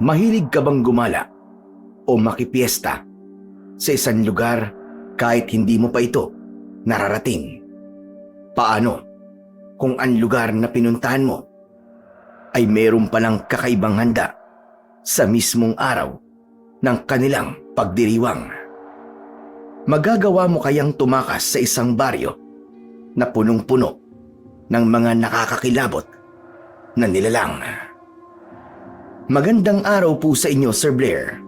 Mahilig ka bang gumala o makipiesta sa isang lugar kahit hindi mo pa ito nararating? Paano kung ang lugar na pinuntahan mo ay mayroon palang kakaibang handa sa mismong araw ng kanilang pagdiriwang? Magagawa mo kayang tumakas sa isang baryo na punong-puno ng mga nakakakilabot na nilalang? Magandang araw po sa inyo, Sir Blair.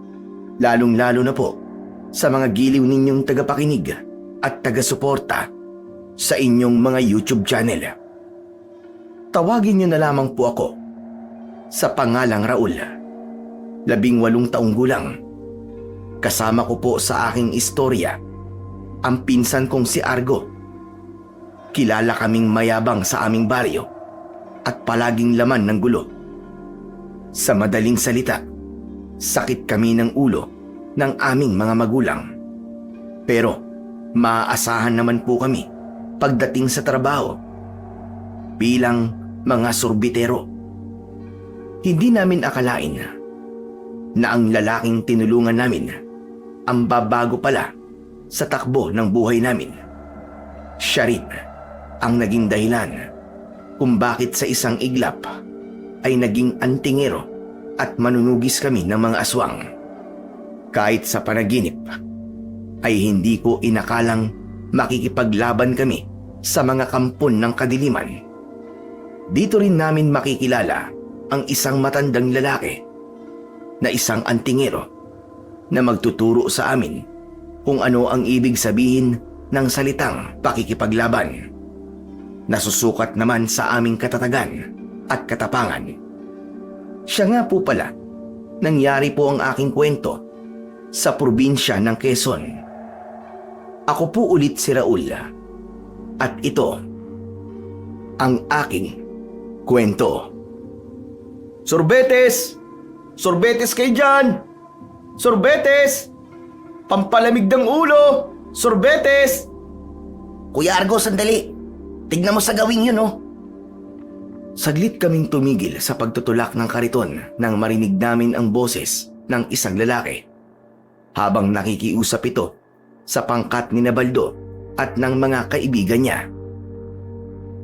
Lalong-lalo na po sa mga giliw ninyong tagapakinig at taga-suporta sa inyong mga YouTube channel. Tawagin niyo na lamang po ako sa pangalang Raul. 18 taong gulang. Kasama ko po sa aking istorya ang pinsan kong si Argo. Kilala kaming mayabang sa aming baryo at palaging laman ng gulo. Sa madaling salita, sakit kami ng ulo ng aming mga magulang. Pero maaasahan naman po kami pagdating sa trabaho bilang mga sorbitero. Hindi namin akalain na ang lalaking tinulungan namin ang babago pala sa takbo ng buhay namin. Siya rin ang naging dahilan kung bakit sa isang iglap ay naging antingero at manunugis kami ng mga aswang. Kahit sa panaginip ay hindi ko inakalang makikipaglaban kami sa mga kampon ng kadiliman. Dito rin namin makikilala ang isang matandang lalaki na isang antingero na magtuturo sa amin kung ano ang ibig sabihin ng salitang pakikipaglaban. Nasusukat naman sa aming katatagan at katapangan. Siya nga po pala, nangyari po ang aking kwento sa probinsya ng Quezon. Ako po ulit si Raul at ito ang aking kwento. Sorbetes! Sorbetes kayo dyan! Sorbetes! Pampalamig ng ulo! Sorbetes! Kuya Argo, sandali. Tignan mo sa gawing yun, oh. Saglit kaming tumigil sa pagtutulak ng kariton nang marinig namin ang boses ng isang lalaki. Habang nakikiusap ito sa pangkat ni Baldo at ng mga kaibigan niya.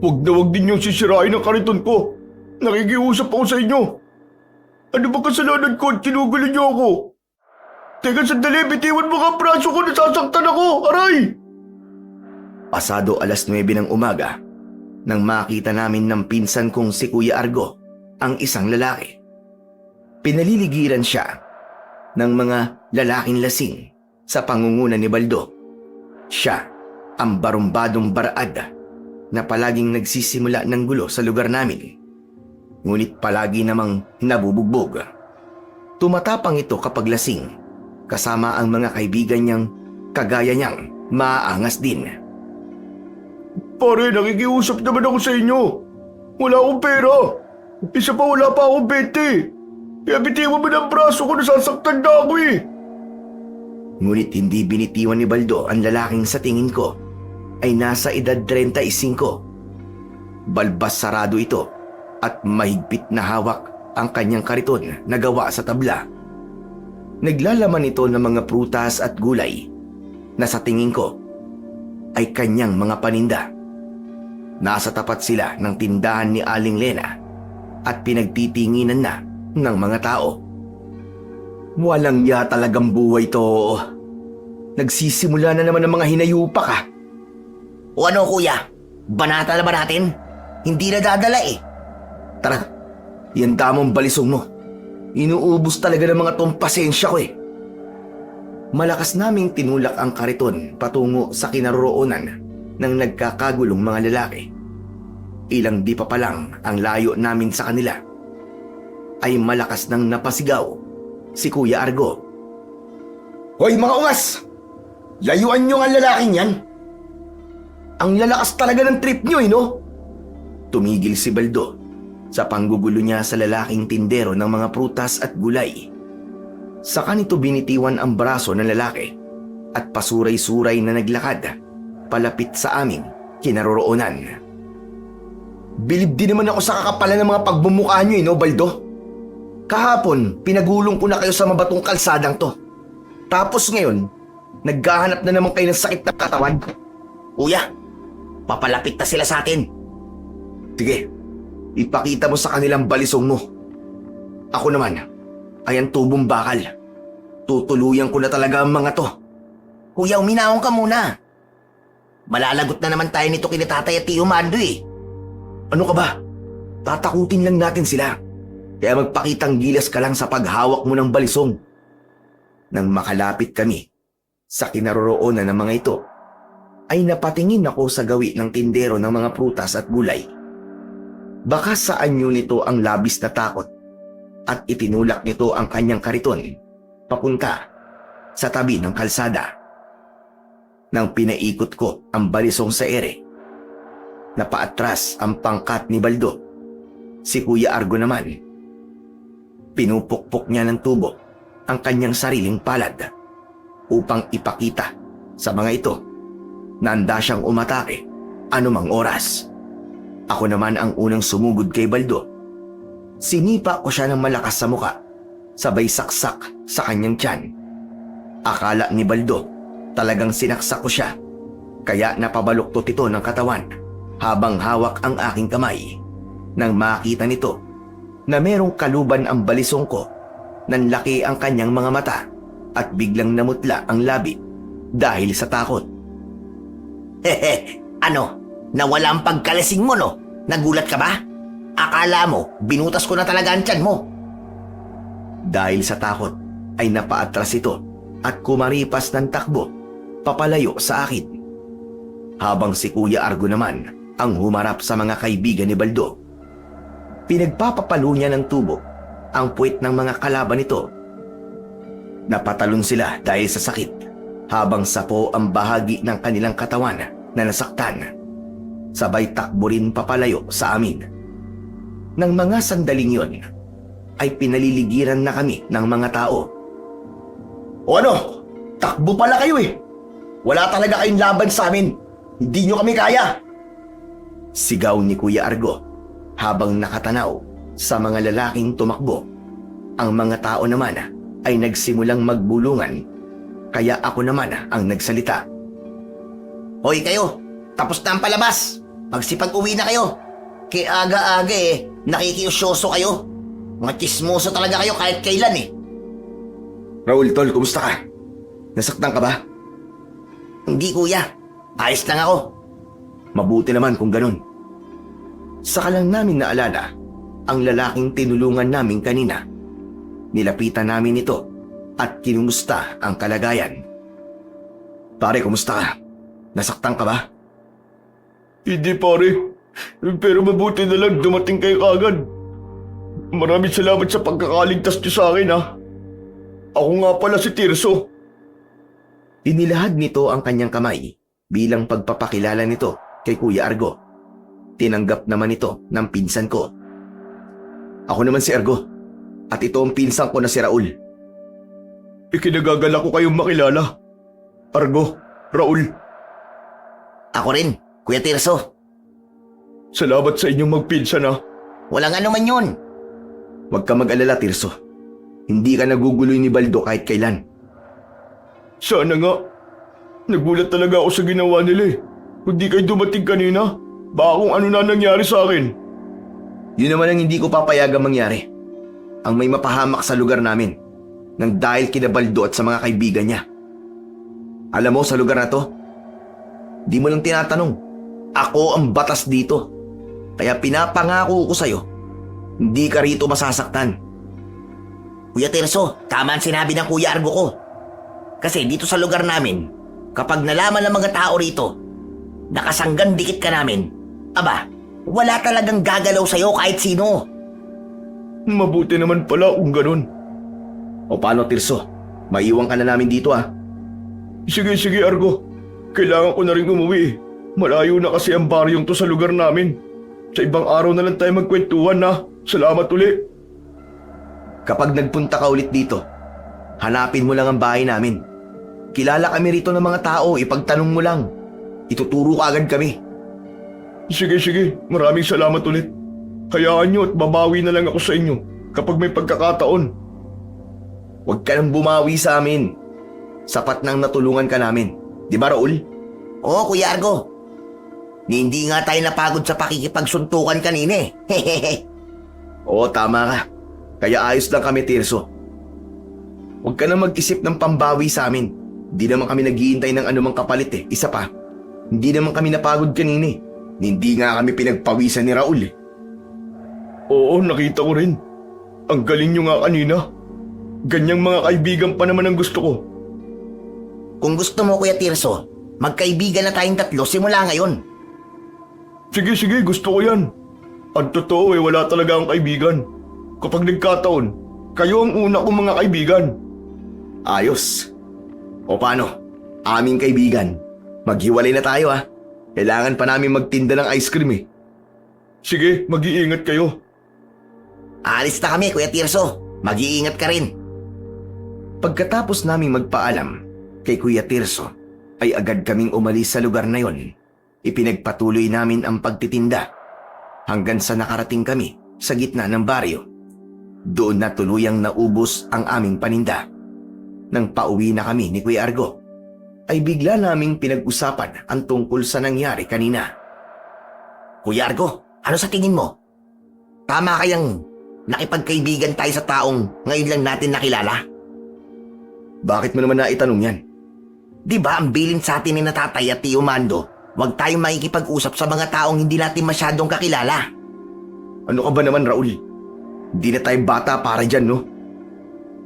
Huwag na huwag din niyong sisirain ang kariton ko. Nakikiusap ako sa inyo. Ano ba kasalanan ko at kinugulo niyo ako? Teka sandali, bitiwan mo ka ang braso ko, nasasaktan ako, aray! Pasado 9:00 ng umaga nang makita namin ng pinsan kong si Kuya Argo ang isang lalaki. Pinaliligiran siya ng mga lalaking lasing sa pangunguna ni Baldo. Siya ang barumbadong baraad na palaging nagsisimula ng gulo sa lugar namin. Ngunit palagi namang nabubugbog. Tumatapang ito kapag lasing, kasama ang mga kaibigan niyang kagaya niyang maaangas din. Pare, nakikiusap naman ako sa inyo. Wala akong pera. Isa pa wala pa akong 20. Kaya bitiwan mo ng braso ko, nasasaktan na ako eh. Ngunit hindi binitiwan ni Baldo ang lalaking sa tingin ko ay nasa edad 35. Balbas sarado ito at mahigpit na hawak ang kanyang kariton na gawa sa tabla. Naglalaman ito ng mga prutas at gulay na sa tingin ko ay kanyang mga paninda. Nasa tapat sila ng tindahan ni Aling Lena at pinagtitinginan na ng mga tao. Walang ya talagang buhay to. Nagsisimula na naman ng mga hinayupak ah. O ano, kuya? Banata na ba natin? Hindi na dadala eh. Tara, yan tamang balisong mo. Inuubos talaga ng mga tong pasensya ko eh. Malakas naming tinulak ang kariton patungo sa kinaroroonan ng nagkakagulong mga lalaki. Ilang di pa lang ang layo namin sa kanila ay malakas nang napasigaw si Kuya Argo. Hoy mga ungas! Layuan nyo ang lalaking yan! Ang lalakas talaga ng trip nyo no? Tumigil si Baldo sa panggugulo niya sa lalaking tindero ng mga prutas at gulay. Saka nito binitiwan ang braso ng lalaki at pasuray-suray na naglakad palapit sa aming kinaroroonan. Bilib din naman ako sa kakapalan ng mga pagbumukha nyo no, Baldo? Kahapon, pinagulong ko na kayo sa mabatong kalsadang to. Tapos ngayon, naghahanap na naman kayo ng sakit na katawan. Kuya, papalapit na sila sa atin. Sige, ipakita mo sa kanilang balisong mo. Ako naman, ay ang tubong bakal. Tutuluyan ko na talaga ang mga to. Kuya, uminahon ka muna. Malalagot na naman tayo nito kina Tatay at Tio Mando eh. Ano ka ba? Tatakutin lang natin sila. Kaya magpakitang gilas ka lang sa paghawak mo ng balisong. Nang makalapit kami sa kinaroroonan ng mga ito, ay napatingin ako sa gawi ng tindero ng mga prutas at gulay. Baka sa anyo nito ang labis na takot at itinulak nito ang kanyang kariton papunta sa tabi ng kalsada. Nang pinaikot ko ang balisong sa ere, napaatras ang pangkat ni Baldo. Si Kuya Argo naman, pinupukpok niya ng tubo ang kanyang sariling palad upang ipakita sa mga ito na handa siyang umatake anumang oras. Ako naman ang unang sumugod kay Baldo. Sinipa ko siya ng malakas sa muka, sabay saksak sa kanyang tiyan. Akala ni Baldo talagang sinaksak ko siya, kaya napabaluktot ito ng katawan habang hawak ang aking kamay. Nang makita nito na merong kaluban ang balisong ko, nanlaki ang kanyang mga mata at biglang namutla ang labi dahil sa takot. Hehe, ano? Nawala ang pagkalasing mo no? Nagulat ka ba? Akala mo, binutas ko na talaga ang tiyan mo. Dahil sa takot ay napaatras ito at kumaripas ng takbo papalayo sa akin. Habang si Kuya Argo naman ang humarap sa mga kaibigan ni Baldo. Pinagpapapalo niya ng tubo ang puwit ng mga kalaban nito. Napatalon sila dahil sa sakit habang sapo ang bahagi ng kanilang katawan na nasaktan. Sabay takbo rin papalayo sa amin. Nang mga sandaling yon ay pinaliligiran na kami ng mga tao. O ano? Takbo pala kayo eh! Wala talaga kayong laban sa amin! Hindi nyo kami kaya! Sigaw ni Kuya Argo habang nakatanaw sa mga lalaking tumakbo. Ang mga tao naman ay nagsimulang magbulungan, kaya ako naman ang nagsalita. Hoy kayo, tapos na ang palabas. Magsipag-uwi na kayo. Kaya aga-aga eh, nakikiusyoso kayo. Mga chismoso talaga kayo kahit kailan eh. Raul, tol, kumusta ka? Nasaktan ka ba? Hindi kuya, ayos lang ako. Mabuti naman kung ganun. Saka lang namin naalala ang lalaking tinulungan namin kanina. Nilapitan namin ito at kinumusta ang kalagayan. Pare, kumusta ka? Nasaktan ka ba? Hindi pare, pero mabuti na lang dumating kayo kagad. Maraming salamat sa pagkakaligtas niyo sa akin ha. Ako nga pala si Tirso. Inilahad nito ang kanyang kamay bilang pagpapakilala nito kay Kuya Argo. Tinanggap naman ito ng pinsan ko. Ako naman si Argo at ito ang pinsan ko na si Raul. Ikinagagalak ko kayong makilala. Argo, Raul. Ako rin, Kuya Tirso. Salamat sa inyong magpinsan ha. Walang ano man yun. Huwag ka mag-alala, Tirso. Hindi ka naguguloy ni Baldo kahit kailan. Sana nga. Nagulat talaga ako sa ginawa nila eh. Kung di kayo dumating kanina, baka kung ano na nangyari sa akin. Yun naman ang hindi ko papayagang mangyari. Ang may mapahamak sa lugar namin nang dahil kina Baldo at sa mga kaibigan niya. Alam mo sa lugar na to, di mo lang tinatanong. Ako ang batas dito. Kaya pinapangako ko sa'yo, hindi ka rito masasaktan. Kuya Tirso, tama ang sinabi ng Kuya Argo ko. Kasi dito sa lugar namin, kapag nalaman ng mga tao rito, nakasanggan dikit ka namin, aba, wala talagang gagalaw sa'yo kahit sino. Mabuti naman pala kung ganun. O paano, Tirso? Maiwan ka na namin dito ah. Sige, Argo. Kailangan ko na rin umuwi. Malayo na kasi ang baryong to sa lugar namin. Sa ibang araw na lang tayo magkwentuhan na. Salamat uli. Kapag nagpunta ka ulit dito, hanapin mo lang ang bahay namin. Kilala kami rito ng mga tao, ipagtanong mo lang. Ituturo ka agad kami. Sige. Maraming salamat ulit. Hayaan nyo at babawi na lang ako sa inyo. kapag may pagkakataon. Huwag ka nang bumawi sa amin. Sapat nang natulungan ka namin. Di ba, Raul? Oo, Kuya Argo. Hindi nga tayo napagod sa pakikipagsuntukan kanina eh. Oo, tama ka. Kaya ayos lang kami, Tirso. Huwag ka na mag-isip ng pambawi sa amin. Hindi naman kami naghihintay ng anumang kapalit eh. Isa pa, hindi naman kami napagod kanina eh. Hindi nga kami pinagpawisan ni Raul eh. Oo, nakita ko rin. Ang galing nyo nga kanina. Ganyang mga kaibigan pa naman ang gusto ko. Kung gusto mo, Kuya Tirso, magkaibigan na tayong tatlo simula ngayon. Sige, gusto ko yan. Ang totoo wala talaga akong kaibigan. Kapag nagkataon, kayo ang una kong mga kaibigan. Ayos. O paano? Aming kaibigan. Maghiwalay na tayo ah. Kailangan pa namin magtinda ng ice cream eh. Sige, mag-iingat kayo. Alis na kami, Kuya Tirso. Mag-iingat ka rin. Pagkatapos naming magpaalam kay Kuya Tirso, ay agad kaming umalis sa lugar na yon. Ipinagpatuloy namin ang pagtitinda hanggang sa nakarating kami sa gitna ng baryo. Doon na tuluyang naubos ang aming paninda. Nang pauwi na kami ni Kuya Argo, ay bigla naming pinag-usapan ang tungkol sa nangyari kanina. Kuya Argo, ano sa tingin mo? Tama kayang nakipagkaibigan tayo sa taong ngayon lang natin nakilala? Bakit mo naman naitanong yan? Di ba ang bilin sa atin ni na Tatay at Tio Mando, huwag tayong makikipag-usap sa mga taong hindi natin masyadong kakilala? Ano ka ba naman, Raul? Hindi na tayo bata para dyan, no?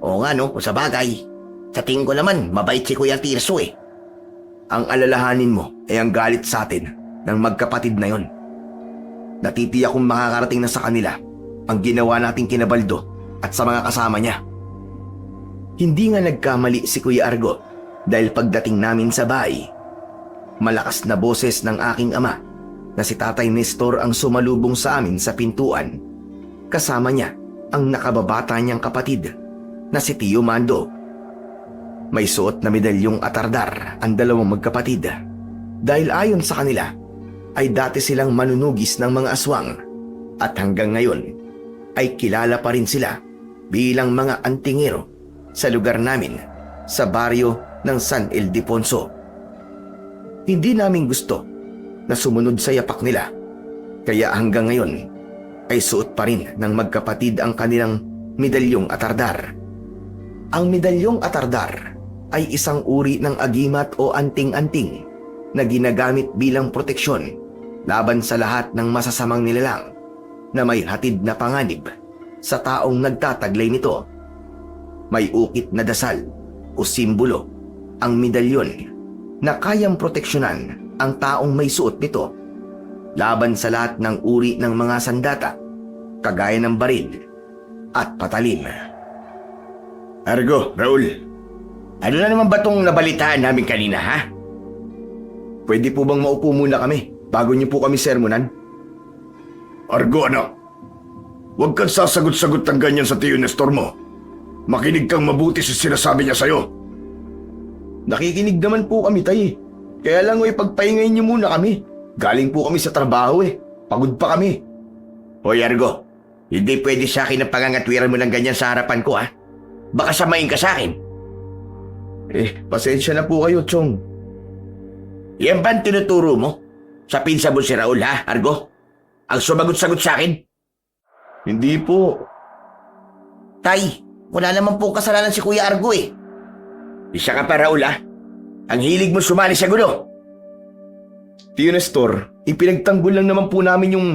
Oo nga no, kung sa bagay. Sa tingin ko naman, mabait si Kuya Tirso eh. Ang alalahanin mo ay ang galit sa atin ng magkapatid na yon. Natitiyak kung makakarating na sa kanila ang ginawa nating kina Baldo at sa mga kasama niya. Hindi nga nagkamali si Kuya Argo dahil pagdating namin sa bahay, malakas na boses ng aking ama na si Tatay Nestor ang sumalubong sa amin sa pintuan. Kasama niya ang nakababata niyang kapatid na si Tio Mando. May suot na medalyong atardar ang dalawang magkapatid dahil ayon sa kanila ay dati silang manunugis ng mga aswang at hanggang ngayon ay kilala pa rin sila bilang mga antingero sa lugar namin sa baryo ng San Ildefonso. Hindi namin gusto na sumunod sa yapak nila, kaya hanggang ngayon ay suot pa rin ng magkapatid ang kanilang medalyong atardar. Ang medalyong atardar ay isang uri ng agimat o anting-anting na ginagamit bilang proteksyon laban sa lahat ng masasamang nilalang na may hatid na panganib sa taong nagtataglay nito. May ukit na dasal o simbolo ang medalyon na kayang proteksyonan ang taong may suot nito laban sa lahat ng uri ng mga sandata, kagaya ng baril at patalim. Argo, Raul. Ano na naman ba tong nabalitaan namin kanina, ha? Pwede po bang maupo muna kami bago niyo po kami sermonan? Argo, anak. Huwag kang sasagot-sagot ng ganyan sa Tio Nestor mo. Makinig kang mabuti sa sinasabi niya sa'yo. Nakikinig naman po kami, Tay. Kaya lang pagpahingayin niyo muna kami. Galing po kami sa trabaho eh. Pagod pa kami. Hoy Argo, hindi pwede sa akin ang pangangatwiran mo ng ganyan sa harapan ko, ha? Baka samain ka sa akin. Pasensya na po kayo, Chong. Yan ba ang tinuturo mo? Sa pinsa mo si Raul, ha, Argo? Ang sumagot-sagot sa akin? Hindi po. Tay, wala naman po kasalanan si Kuya Argo eh. Isa ka pa, Raul, ha? Ang hilig mo sumali sa gulo. Tio Nestor, ipinagtanggol lang naman po namin yung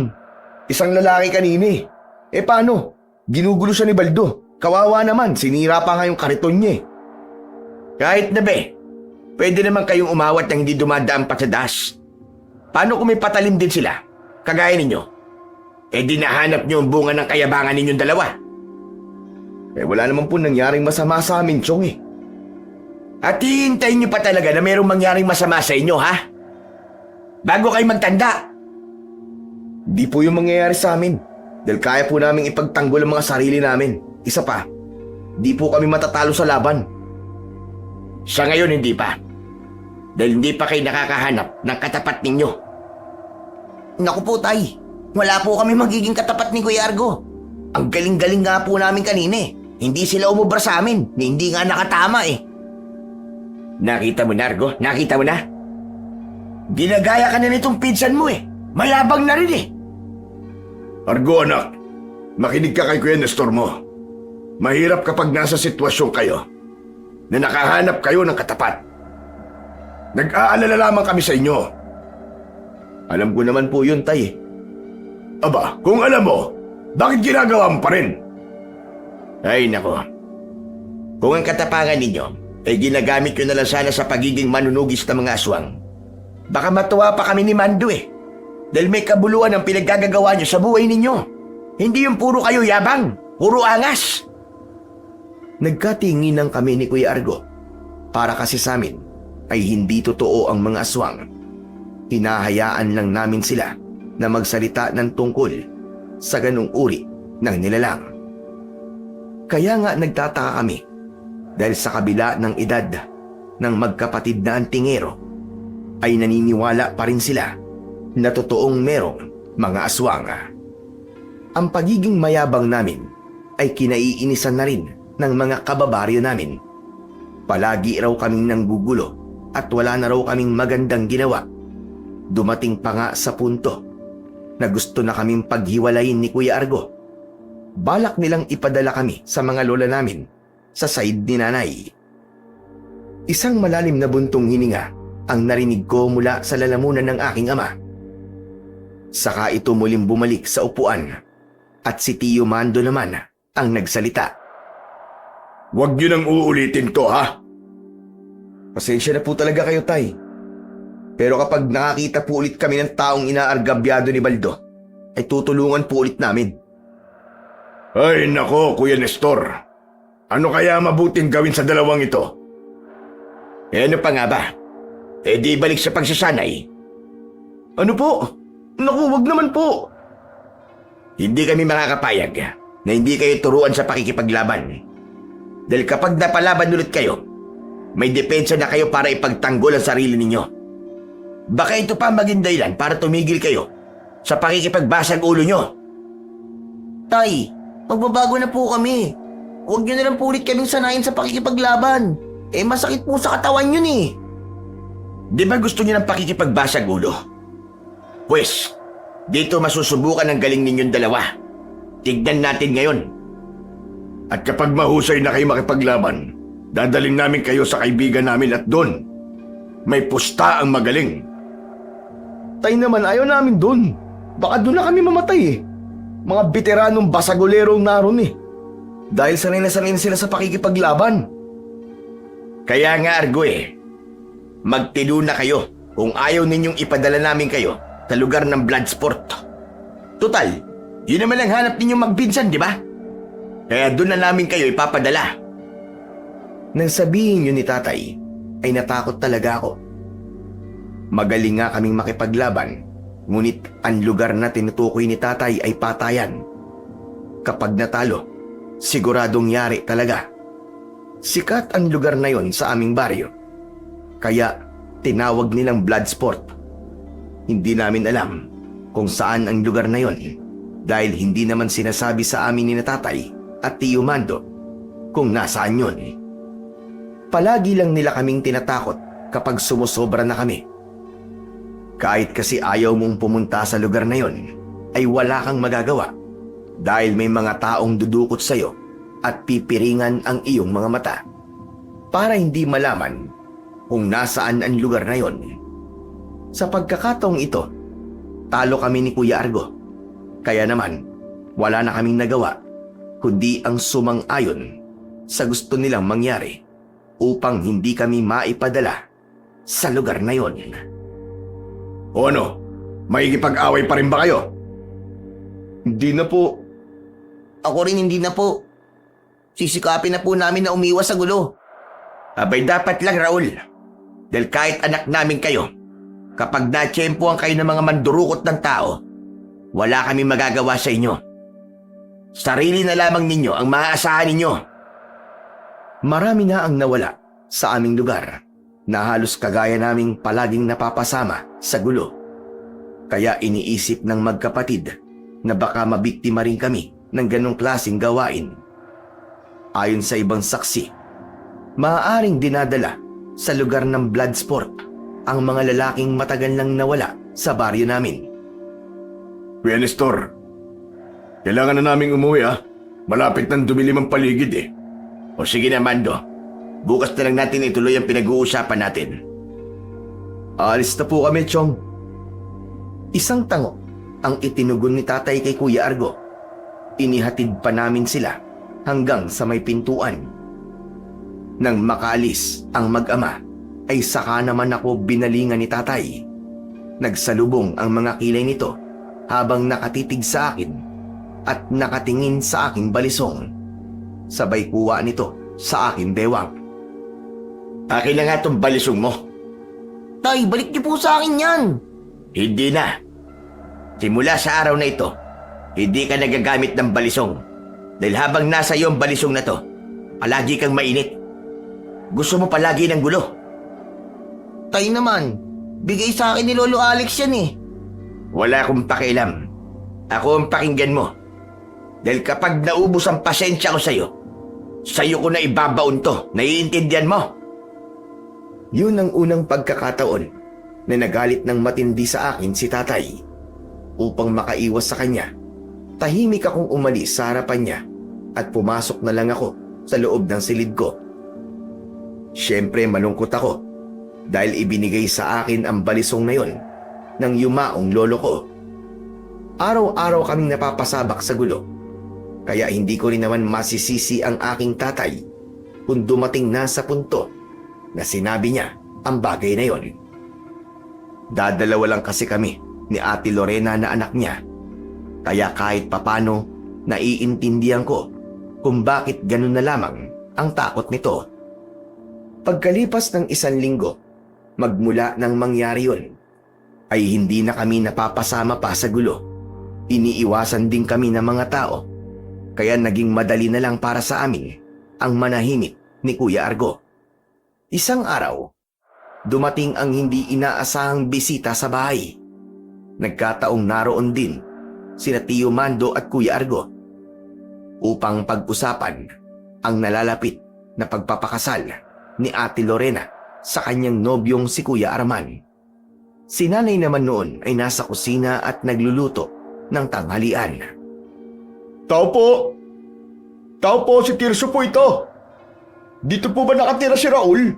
isang lalaki kanina eh. Paano? Ginugulo siya ni Baldo. Kawawa naman, sinira pa nga yung kariton niya eh. Kahit na be, pwede naman kayong umawat ng hindi dumadaan pa sa das. Paano kung may patalim din sila? Kagaya ninyo? Di nahanap niyo ang bunga ng kayabangan ninyong dalawa. Wala naman po nangyaring masama sa amin, Chong eh. At hihintayin niyo pa talaga na mayroong mangyaring masama sa inyo, ha? Bago kayo magtanda. Di po yung mangyayari sa amin. Dahil kaya po namin ipagtanggol ang mga sarili namin. Isa pa, di po kami matatalo sa laban. Sa ngayon, hindi pa. Dahil hindi pa kayo nakakahanap ng katapat ninyo. Naku po, Tay. Wala po kami magiging katapat ni Kuya Argo. Ang galing-galing nga po namin kanina eh. Hindi sila umubra sa amin. Hindi nga nakatama eh. Nakita mo na, Argo? Nakita mo na? Ginagaya ka na nitong pinsan mo eh. Mayabang na rin eh. Argo anak, makinig ka kay Kuya Nestor mo. Mahirap kapag nasa sitwasyon kayo na nakahanap kayo ng katapat. Nag-aalala lamang kami sa inyo. Alam ko naman po yun, Tay. Aba, kung alam mo, bakit ginagawa mo pa rin? Ay, nako. Kung ang katapangan ninyo ay ginagamit ko na lang sana sa pagiging manunugis ng mga aswang, baka matuwa pa kami ni Mando eh. Dahil may kabuluhan ang pinaggagawa nyo sa buhay ninyo. Hindi yung puro kayo yabang, puro angas. Nagkatinginan kami ni Kuya Argo. Para kasi sa amin ay hindi totoo ang mga aswang. Hinahayaan lang namin sila na magsalita ng tungkol sa ganung uri ng nilalang. Kaya nga nagtataka kami dahil sa kabila ng edad ng magkapatid na antingero ay naniniwala pa rin sila na totoong merong mga aswang. Ang pagiging mayabang namin ay kinaiinisan na rin ng mga kababaryo namin. Palagi raw kaming nanggugulo at wala na raw kaming magandang ginawa. Dumating pa nga sa punto na gusto na kaming paghiwalayin ni Kuya Argo. Balak nilang ipadala kami sa mga lola namin sa side ni nanay. Isang malalim na buntong hininga ang narinig ko mula sa lalamunan ng aking ama. Saka ito muling bumalik sa upuan at si Tio Mando naman ang nagsalita. Huwag niyo nang uulitin to, ha? Pasensya na po talaga kayo, Tay. Pero kapag nakakita po ulit kami ng taong inaargabyado ni Baldo, ay tutulungan po ulit namin. Ay nako, Kuya Nestor. Ano kaya mabuting gawin sa dalawang ito? Ano pa nga ba? Di balik sa pagsasanay. Ano po? Naku, wag naman po. Hindi kami makakapayag na hindi kayo turuan sa pakikipaglaban. Dahil kapag napalaban ulit kayo, may depensa na kayo para ipagtanggol ang sarili ninyo. Baka ito pa maging dahilan para tumigil kayo sa pakikipagbasag ulo nyo. Tay, magbabago na po kami. Huwag niyo na lang po ulit kaming sanayin sa pakikipaglaban. Masakit po sa katawan yun eh. Di ba gusto niyo ng pakikipagbasag ulo? Pwes, dito masusubukan ang galing ninyong dalawa. Tignan natin ngayon. At kapag mahusay na kayo makipaglaban, dadaling namin kayo sa kaibigan namin at doon may pusta ang magaling. Tay naman, ayaw namin doon. Baka doon na kami mamatay eh. Mga veteranong basagolerong naroon eh. Dahil sanay na sila sa pakikipaglaban. Kaya nga, Argo eh. Magtilo na kayo kung ayaw ninyong ipadala namin kayo sa lugar ng Bloodsport. Total, yun naman ang hanap ninyong magbinsan, di ba? Kaya doon na namin kayo ipapadala. Nang sabihin yun ni Tatay, ay natakot talaga ako. Magaling nga kaming makipaglaban, ngunit ang lugar na tinutukoy ni Tatay ay patayan. Kapag natalo, siguradong yari talaga. Sikat ang lugar na yon sa aming baryo. Kaya tinawag nilang Bloodsport. Hindi namin alam kung saan ang lugar na yon dahil hindi naman sinasabi sa amin ni Tatay at Tio Mando kung nasaan yun. Palagi lang nila kaming tinatakot kapag sumusobra na kami. Kahit kasi ayaw mong pumunta sa lugar na yon, ay wala kang magagawa dahil may mga taong dudukot sa'yo at pipiringan ang iyong mga mata para hindi malaman kung nasaan ang lugar na yon. Sa pagkakataong ito, talo kami ni Kuya Argo. Kaya naman, wala na kaming nagawa kundi ang sumang-ayon sa gusto nilang mangyari upang hindi kami maipadala sa lugar na yon. O ano, maikipag-away pa rin ba kayo? Hindi na po. Ako rin hindi na po. Sisikapin na po namin na umiwas sa gulo. Abay dapat lang, Raul. Dahil kahit anak namin kayo, kapag natsyempohan kayo ng mga mandurukot ng tao, wala kami magagawa sa inyo. Sarili na lamang ninyo ang maaasahan ninyo. Marami na ang nawala sa aming lugar na halos kagaya naming palaging napapasama sa gulo. Kaya iniisip ng magkapatid na baka mabiktima rin kami ng ganong klaseng gawain. Ayon sa ibang saksi, maaaring dinadala sa lugar ng blood sport ang mga lalaking matagal nang nawala sa baryo namin. Kuya Nestor, kailangan na naming umuwi Malapit nang dumilim ang paligid eh. O sige na, Mando. Bukas na lang natin ituloy ang pinag-uusapan natin. Alis na po kami, Chong. Isang tango ang itinugon ni tatay kay Kuya Argo. Inihatid pa namin sila hanggang sa may pintuan. Nang makaalis ang mag-ama, ay saka naman ako binalingan ni tatay. Nagsalubong ang mga kilay nito habang nakatitig sa akin at nakatingin sa aking balisong. Sabay kuha nito sa aking bewang. Akin na nga itong balisong mo. Tay, balik niyo po sa akin yan. Hindi na. Simula sa araw na ito, hindi ka nagagamit ng balisong. Dahil habang nasa iyo ang balisong na to, palagi kang mainit. Gusto mo palagi ng gulo. Tay naman, bigay sa akin ni Lolo Alex yan eh. Wala akong pakialam. Ako ang pakinggan mo. Dahil kapag naubos ang pasensya ko sa'yo ko na ibabaon to. Naiintindihan mo? Yun ang unang pagkakataon na nagalit ng matindi sa akin si tatay. Upang makaiwas sa kanya, tahimik akong umalis sa harapan niya at pumasok na lang ako sa loob ng silid ko. Siyempre malungkot ako dahil ibinigay sa akin ang balisong na yon ng yumaong lolo ko. Araw-araw kaming napapasabak sa gulo, kaya hindi ko rin naman masisisi ang aking tatay kung dumating na sa punto na sinabi niya ang bagay na yon. Dadalawa lang kasi kami ni Ate Lorena na anak niya, kaya kahit papano naiintindihan ko kung bakit ganun na lamang ang takot nito. Pagkalipas ng 1 linggo, magmula nang mangyari yun, ay hindi na kami napapasama pa sa gulo. Iniiwasan din kami ng mga tao, kaya naging madali na lang para sa amin ang manahimik ni Kuya Argo. Isang araw, dumating ang hindi inaasahang bisita sa bahay. Nagkataong naroon din sina Tio Mando at Kuya Argo upang pag-usapan ang nalalapit na pagpapakasal ni Ate Lorena sa kanyang nobyong si Kuya Arman. Si nanay naman noon ay nasa kusina at nagluluto ng tanghalian. Tao po! Tao po, si Tirso po ito! Dito po ba nakatira si Raul?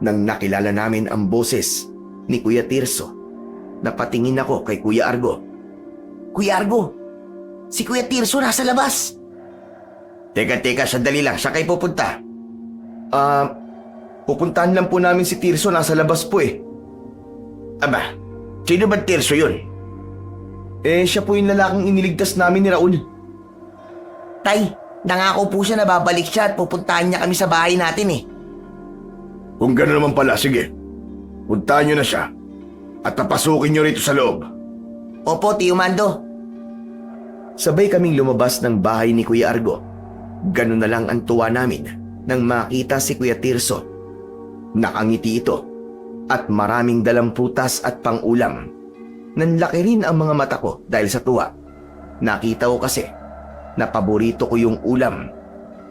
Nang nakilala namin ang boses ni Kuya Tirso, napatingin ako kay Kuya Argo. Kuya Argo, si Kuya Tirso nasa labas. Teka, sandali lang. Saan kayo pupunta? Pupuntahan lang po namin si Tirso, nasa labas po eh. Aba, sino ba Tirso yun? Siya po yung lalaking iniligtas namin ni Raul. Tay, nangako po siya na babalik siya at pupuntahan niya kami sa bahay natin eh. Kung gano'n naman pala, sige. Puntahan niyo na siya at papasukin niyo rito sa loob. Opo, Tio Mando. Sabay kaming lumabas ng bahay ni Kuya Argo. Ganun na lang ang tuwa namin nang makita si Kuya Tirso. Nakangiti ito at maraming dalang prutas at pang-ulam. Nanlaki rin ang mga mata ko dahil sa tuwa. Nakita ko kasi na paborito ko yung ulam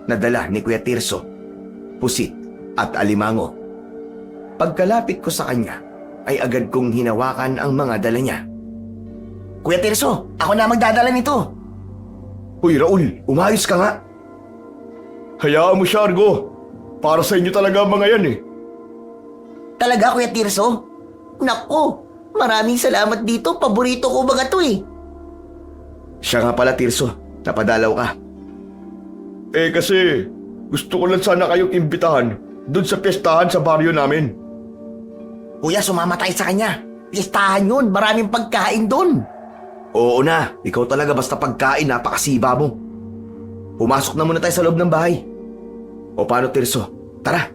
na dala ni Kuya Tirso, pusit at alimango. Pagkalapit ko sa kanya, ay agad kong hinawakan ang mga dala niya. Kuya Tirso, ako na magdadala nito. Uy Raul, umayos ka nga. Hayaan mo siya, Argo. Para sa inyo talaga ang mga yan eh. Talaga, Kuya Tirso? Nako, maraming salamat dito. Paborito ko mga to eh. Siya nga pala Tirso, napadalaw ka. Kasi gusto ko lang sana kayong imbitahan doon sa piyestahan sa baryo namin. Kuya, sumama tayo sa kanya. Piestahan yun, maraming pagkain doon. Oo na, ikaw talaga basta pagkain, napakasiba mo. Pumasok na muna tayo sa loob ng bahay. O paano Tirso, tara,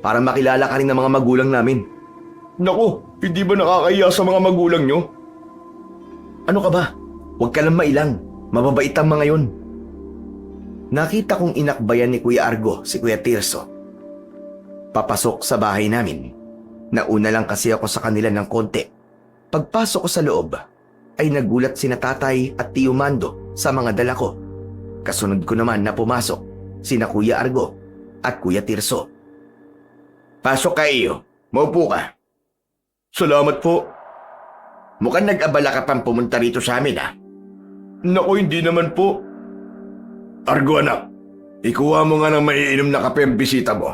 para makilala ka rin ng mga magulang namin. Naku, hindi ba nakakahiya sa mga magulang nyo? Ano ka ba? Huwag ka lang mailang, mababait ang mga yun. Nakita kong inakbayan ni Kuya Argo si Kuya Tirso. Papasok sa bahay namin. Nauna lang kasi ako sa kanila ng konti. Pagpasok ko sa loob, ay nagulat sina tatay at Tio Mando sa mga dala ko. Kasunod ko naman na pumasok sina Kuya Argo at Kuya Tirso. Pasok ka iyo. Maupo ka. Salamat po. Mukhang nag-abala ka pang pumunta rito sa amin ah. Naku, hindi naman po. Argo anak, ikuha mo nga ng maiinom na kape ang bisita mo.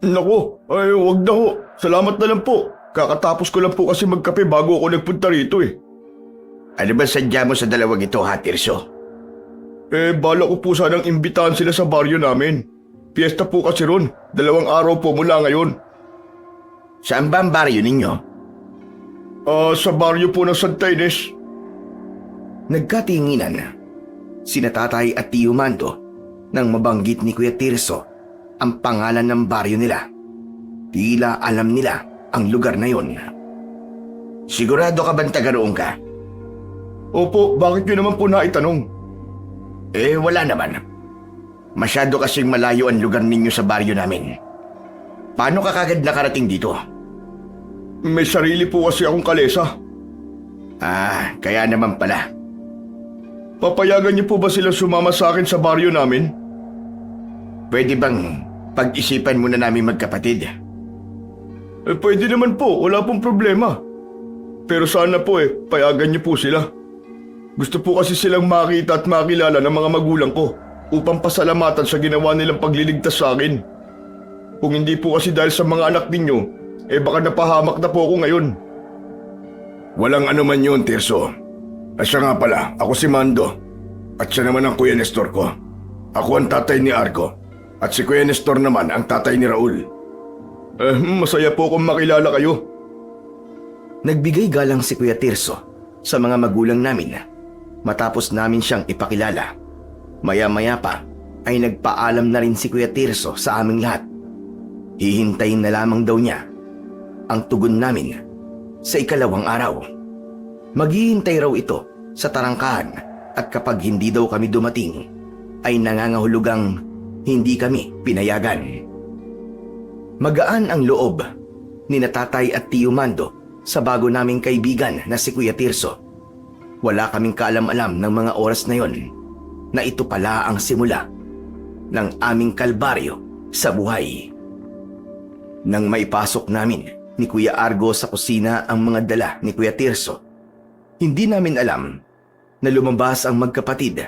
Naku, ay wag na ho. Salamat na lang po. Kakatapos ko lang po kasi magkape bago ako nagpunta rito eh. Ano ba sadya mo sa dalawang ito ha, Tirso? Bala ko po sanang imbitahan sila sa baryo namin. Fiesta po kasi ron. 2 araw po mula ngayon. Saan ba ang baryo ninyo? Sa baryo po ng Santa Ines. Nagkatinginan sina Tatay at Tio Mando nang mabanggit ni Kuya Tirso ang pangalan ng baryo nila. Tila alam nila ang lugar na yon. Sigurado ka bang taga roon ka? Opo, bakit nyo naman po naitanong? Wala naman. Masyado kasing malayo ang lugar ninyo sa baryo namin. Paano ka kagad nakarating dito? May sarili po kasi akong kalesa. Kaya naman pala. Papayagan niyo po ba sila sumama sa akin sa baryo namin? Pwede bang pag-isipan muna namin magkapatid? Pwede naman po, wala pong problema. Pero sana po payagan niyo po sila. Gusto po kasi silang makita at makilala ng mga magulang ko upang pasalamatan sa ginawa nilang pagliligtas sa akin. Kung hindi po kasi dahil sa mga anak ninyo, baka napahamak na po ako ngayon. Walang anuman yun, Tirso. Siya nga pala, ako si Mando. At siya naman ang Kuya Nestor ko. Ako ang tatay ni Argo. At si Kuya Nestor naman ang tatay ni Raul. Masaya po akong makilala kayo. Nagbigay galang si Kuya Tirso sa mga magulang namin matapos namin siyang ipakilala. Maya-maya pa ay nagpaalam na rin si Kuya Tirso sa aming lahat. Hihintayin na lamang daw niya ang tugon namin sa 2nd araw. Maghihintay raw ito sa tarangkahan at kapag hindi daw kami dumating ay nangangahulugang hindi kami pinayagan. Magaan ang loob ni Tatay at Tio Mando sa bago naming kaibigan na si Kuya Tirso. Wala kaming kaalam-alam ng mga oras na yon na ito pala ang simula ng aming kalbaryo sa buhay. Nang maipasok namin ni Kuya Argo sa kusina ang mga dala ni Kuya Tirso, hindi namin alam na lumabas ang magkapatid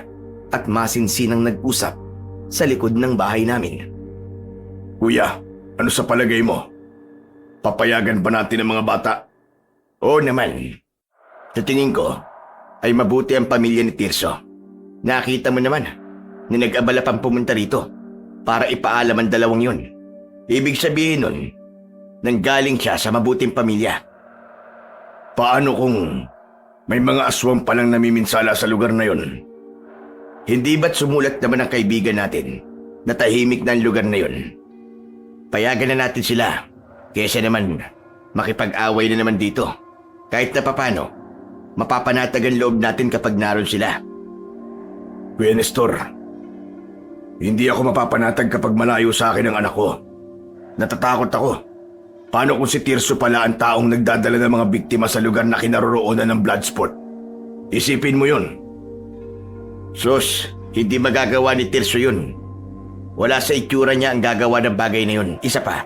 at masinsinang nag-usap sa likod ng bahay namin. Kuya, ano sa palagay mo? Papayagan ba natin ang mga bata? Oo naman. Sa tingin ko ay mabuti ang pamilya ni Tirso. Nakita mo naman na nag-abala pang pumunta rito para ipaalam ang dalawang yun. Ibig sabihin nun, nanggaling siya sa mabuting pamilya. Paano kung may mga aswang palang namiminsala sa lugar na yon? Hindi ba't sumulat naman ang kaibigan natin na tahimik na ang lugar na yon? Payagan na natin sila kaysa naman makipag-away na naman dito. Kahit na papano, mapapanatag ang loob natin kapag naroon sila. Kuya Nestor, hindi ako mapapanatag kapag malayo sa akin ang anak ko. Natatakot ako. Paano kung si Tirso pala ang taong nagdadala ng mga biktima sa lugar na kinaroroonan ng Bloodsport? Isipin mo yun. Sus, hindi magagawa ni Tirso yun. Wala sa itsura niya ang gagawa ng bagay na yun. Isa pa,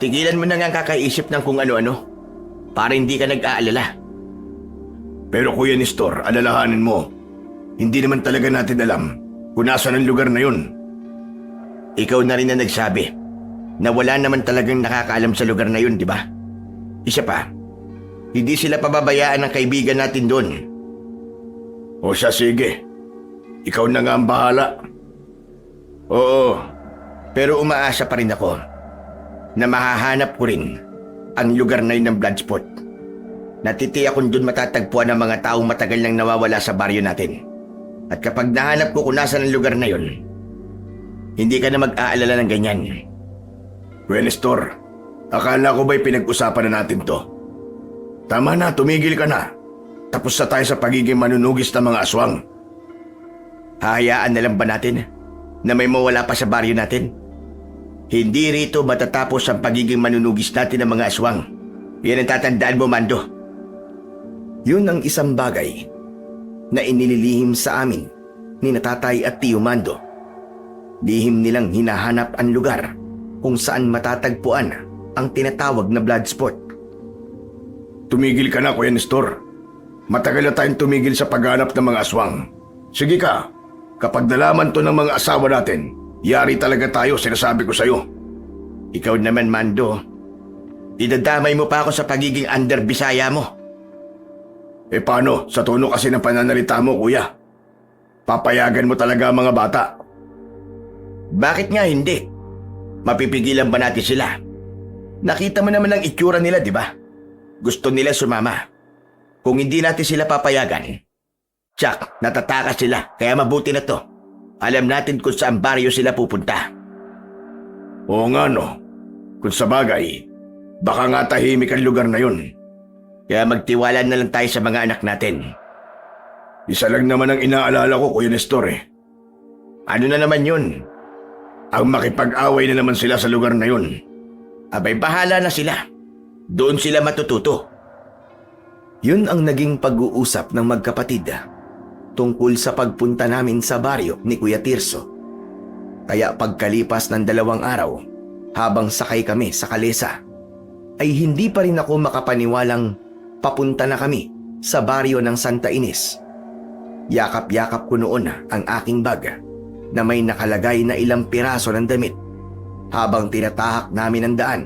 tigilan mo na nga kakaisip ng kung ano-ano para hindi ka nag-aalala. Pero Kuya Nestor, alalahanin mo, hindi naman talaga natin alam kung nasaan ang lugar na yun. Ikaw na rin na nagsabi na wala naman talagang nakakaalam sa lugar na yun, di ba? Isa pa, hindi sila pababayaan ng kaibigan natin doon. O siya, sige. Ikaw na nga ang bahala. Oo, pero umaasa pa rin ako na mahahanap ko rin ang lugar na yun ng Bloodsport. Natitiyak kung doon matatagpuan ang mga taong matagal nang nawawala sa baryo natin. At kapag nahanap ko kung nasan ang lugar na yun, hindi ka na mag-aalala ng ganyan. Kuya Nestor, akala ko ba'y pinag-usapan na natin to? Tama na, tumigil ka na. Tapos na tayo sa pagiging manunugis ng mga aswang. Hahayaan na lang ba natin na may mawala pa sa baryo natin? Hindi rito matatapos ang pagiging manunugis natin ng mga aswang. Yan ang tatandaan mo, Mando. Yun ang isang bagay na inililihim sa amin ni Natatay at Tio Mando. Lihim nilang hinahanap ang lugar kung saan matatagpuan ang tinatawag na blood sport. Tumigil ka na, Kuya Nestor. Matagal na tayong tumigil sa paghanap ng mga aswang. Sige ka, kapag nalaman to ng mga asawa natin, yari talaga tayo, sinasabi ko sa'yo. Ikaw naman, Mando. Idadamay mo pa ako sa pagiging under-Bisaya mo. Eh paano, sa tono kasi ng pananalita mo, Kuya? Papayagan mo talaga ang mga bata. Bakit nga hindi? Mapipigilan ba natin sila? Nakita mo naman ang itsura nila, di ba? Gusto nila sumama. Kung hindi natin sila papayagan, tsak, natatakas sila, kaya mabuti na to. Alam natin kung saan baryo sila pupunta. Oo nga no, kung sa bagay, baka nga tahimik ang lugar na yun. Kaya magtiwala na lang tayo sa mga anak natin. Isa lang naman ang inaalala ko, Kuya Nestor eh. Ano na naman yun? Ang makipag-away na naman sila sa lugar na yun. Abay, bahala na sila. Doon sila matututo. Yun ang naging pag-uusap ng magkapatid tungkol sa pagpunta namin sa baryo ni Kuya Tirso. Kaya pagkalipas ng 2 araw, habang sakay kami sa kalesa, ay hindi pa rin ako makapaniwalang papunta na kami sa baryo ng Santa Ines. Yakap-yakap ko noon ang aking bag na may nakalagay na ilang piraso ng damit. Habang tinatahak namin ang daan,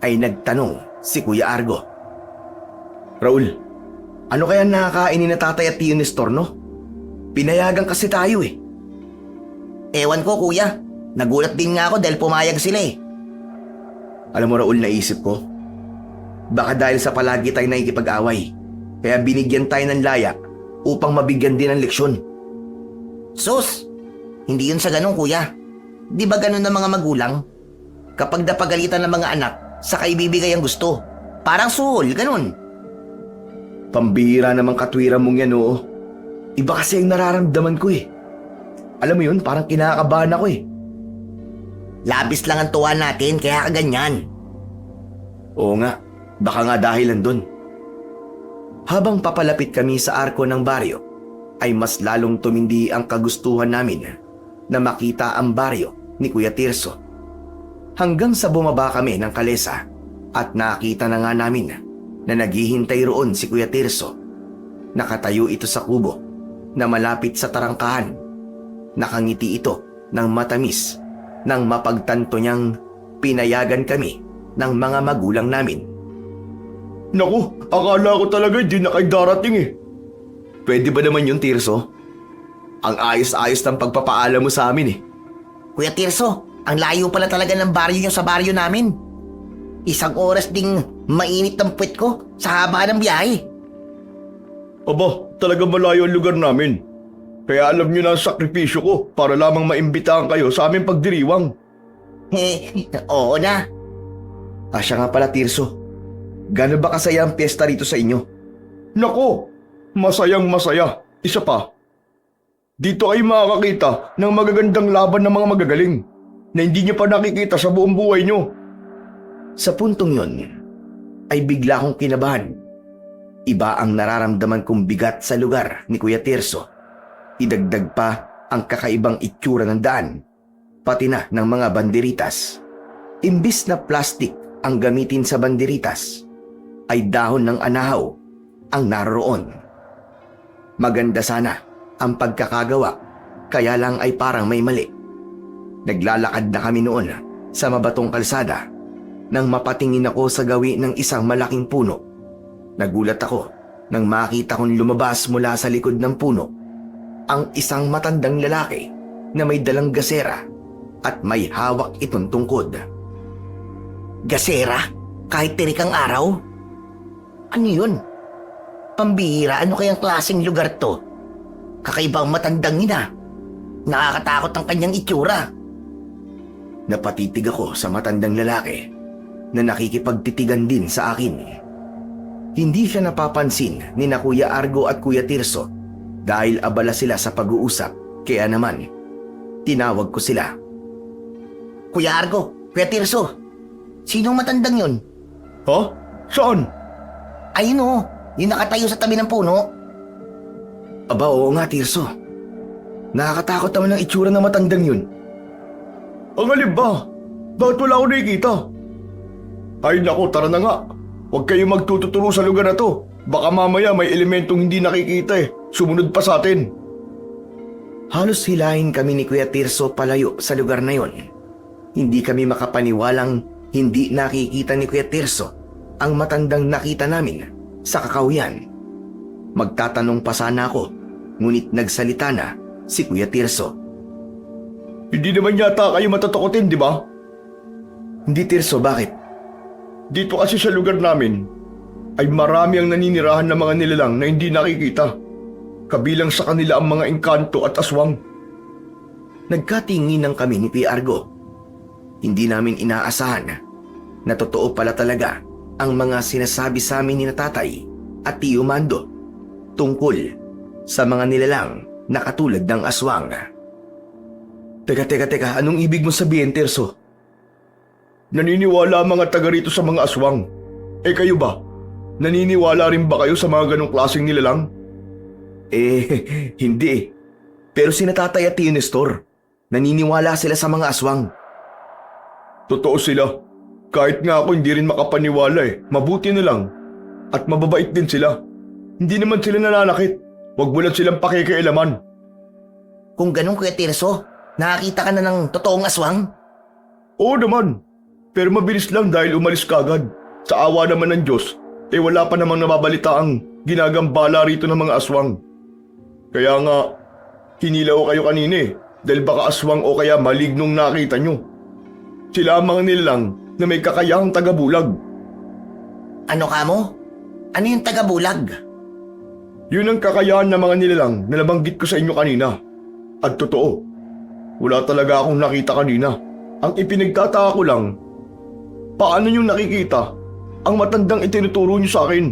ay nagtanong si Kuya Argo. Raul, ano kaya nakakain ni na Tatay at Tio Nestor, no? Pinayagan kasi tayo eh. Ewan ko, kuya. Nagulat din nga ako dahil pumayag sila eh. Alam mo, Raul, naisip ko, baka dahil sa palagi tayo nakikipag-away, kaya binigyan tayo ng laya upang mabigyan din ng leksyon. Sus! Hindi yun sa ganun, kuya. Di ba ganun ng mga magulang? Kapag napagalitan ng mga anak, saka ibibigay ang gusto. Parang suhol, ganun. Pambihira namang katwiran mong yan, oo. Iba kasi ang nararamdaman ko eh. Alam mo yun, parang kinakabahan ako eh. Labis lang ang tuwa natin, kaya kaganyan. Oo nga, baka nga dahilan dun. Habang papalapit kami sa arko ng baryo, ay mas lalong tumindi ang kagustuhan namin na makita ang baryo ni Kuya Tirso. Hanggang sa bumaba kami ng kalesa at nakita na nga namin na naghihintay roon si Kuya Tirso. Nakatayo ito sa kubo na malapit sa tarangkahan. Nakangiti ito ng matamis nang mapagtanto niyang pinayagan kami ng mga magulang namin. Naku, akala ko talaga hindi na kayo darating eh. Pwede ba naman yun, Tirso? Ang ayos-ayos ng pagpapaalam mo sa amin eh. Kuya Tirso, ang layo pala talaga ng baryo nyo sa baryo namin. 1 oras ding mainit ang puwet ko sa haba ng biyahe. Aba, talagang malayo ang lugar namin. Kaya alam nyo na ang sakripisyo ko para lamang maimbitahan kayo sa aming pagdiriwang. Oo na. Siya nga pala, Tirso. Gano'n ba kasaya ang piyesta rito sa inyo? Nako, masayang masaya. Isa pa, dito ay makakakita ng magagandang laban ng mga magagaling na hindi nyo pa nakikita sa buong buhay nyo. Sa puntong yon, ay bigla akong kinabahan. Iba ang nararamdaman kong bigat sa lugar ni Kuya Tirso. Idagdag pa ang kakaibang itsura ng daan, pati na ng mga banderitas. Imbis na plastic ang gamitin sa banderitas, ay dahon ng anahaw ang naroon. Maganda sana ang pagkakagawa, kaya lang ay parang may mali. Naglalakad na kami noon sa mabatong kalsada nang mapatingin ako sa gawi ng isang malaking puno. Nagulat ako nang makita kong lumabas mula sa likod ng puno ang isang matandang lalaki na may dalang gasera at may hawak itong tungkod. Gasera? Kahit tirik ang araw? Ano yun? Pambihira, ano kayang klaseng lugar to? Kakaibang matandang ina. Nakakatakot ang kanyang itsura. Napatitig ako sa matandang lalaki na nakikipagtitigan din sa akin. Hindi siya napapansin ni na Kuya Argo at Kuya Tirso dahil abala sila sa pag-uusap, kaya naman tinawag ko sila. Kuya Argo, Kuya Tirso, sinong matandang yun? Ha? Saan? Ayun o, yung nakatayo sa tabi ng puno. Aba, oo nga, Tirso. Nakakatakot naman ang itsura ng matandang yun. Ang alin ba? Bakit wala ako nakikita? Ay nako, tara na nga. Huwag kayong magtututuro sa lugar na to. Baka mamaya may elementong hindi nakikita Sumunod pa sa atin. Halos hilahin kami ni Kuya Tirso palayo sa lugar na yon. Hindi kami makapaniwalang hindi nakikita ni Kuya Tirso ang matandang nakita namin sa kakahuyan. Magtatanong pa sana ako, ngunit nagsalita na si Kuya Tirso. Hindi naman yata kayo matatakotin, di ba? Hindi, Tirso, bakit? Dito kasi sa lugar namin, ay marami ang naninirahan ng mga nilalang na hindi nakikita. Kabilang sa kanila ang mga engkanto at aswang. Nagkatinginan kami ni Kuya Argo. Hindi namin inaasahan na totoo pala talaga ang mga sinasabi sa amin ni na Tatay at Tio Mando tungkol sa mga nilalang na katulad ng aswang. Teka, anong ibig mo sabihin, Tirso? Naniniwala ang mga taga rito sa mga aswang. Kayo ba? Naniniwala rin ba kayo sa mga ganong klaseng nilalang? Hindi. Pero sina Tatay at Tio Nestor, naniniwala sila sa mga aswang. Totoo sila. Kahit nga ako hindi rin makapaniwala Mabuti na lang. At mababait din sila. Hindi naman sila nananakit. Huwag mo lang silang pakikialaman. Kung ganun, Kuya Tirso, nakakita ka na ng totoong aswang? Oo naman. Pero mabilis lang dahil umalis ka agad. Sa awa naman ng Diyos, wala pa namang nababalita ang ginagambala rito ng mga aswang. Kaya nga, hinilaw kayo kanina dahil baka aswang o kaya malignong nakita nyo. Sila ang mga nilalang na may kakayahang tagabulag. Ano ka mo? Ano yung tagabulag? Yun ang kakayahan ng mga nilalang na nabanggit ko sa inyo kanina. At totoo, wala talaga akong nakita kanina. Ang ipinagtataka ko lang, paano nyo nakikita ang matandang itinuturo nyo sa akin?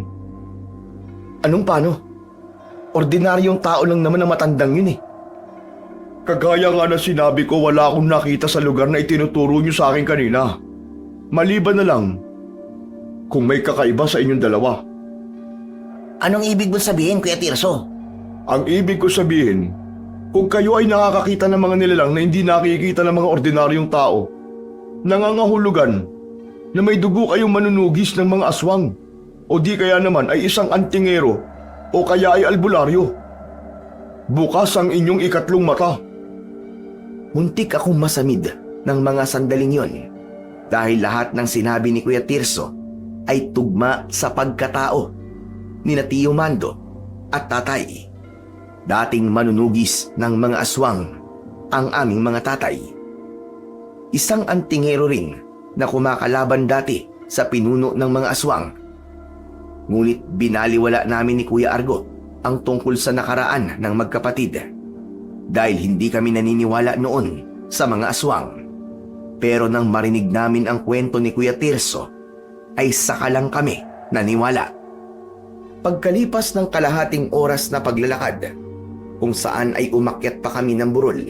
Anong paano? Ordinaryong tao lang naman ang matandang yun Kagaya nga na sinabi ko, wala akong nakita sa lugar na itinuturo nyo sa akin kanina. Maliban na lang kung may kakaiba sa inyong dalawa. Anong ibig mo sabihin, Kuya Tirso? Ang ibig ko sabihin, kung kayo ay nakakakita ng mga nilalang na hindi nakikita ng mga ordinaryong tao, nangangahulugan na may dugo kayong manunugis ng mga aswang o di kaya naman ay isang antingero o kaya ay albularyo. Bukas ang inyong ikatlong mata. Muntik akong masamid ng mga sandaling yon dahil lahat ng sinabi ni Kuya Tirso ay tugma sa pagkatao ni na Tio Mando at Tatay. Dating manunugis ng mga aswang ang aming mga tatay. Isang antingero rin na kumakalaban dati sa pinuno ng mga aswang. Ngunit binaliwala namin ni Kuya Argo ang tungkol sa nakaraan ng magkapatid dahil hindi kami naniniwala noon sa mga aswang. Pero nang marinig namin ang kwento ni Kuya Tirso, ay saka lang kami naniwala. Pagkalipas ng kalahating oras na paglalakad, kung saan ay umakyat pa kami ng burol,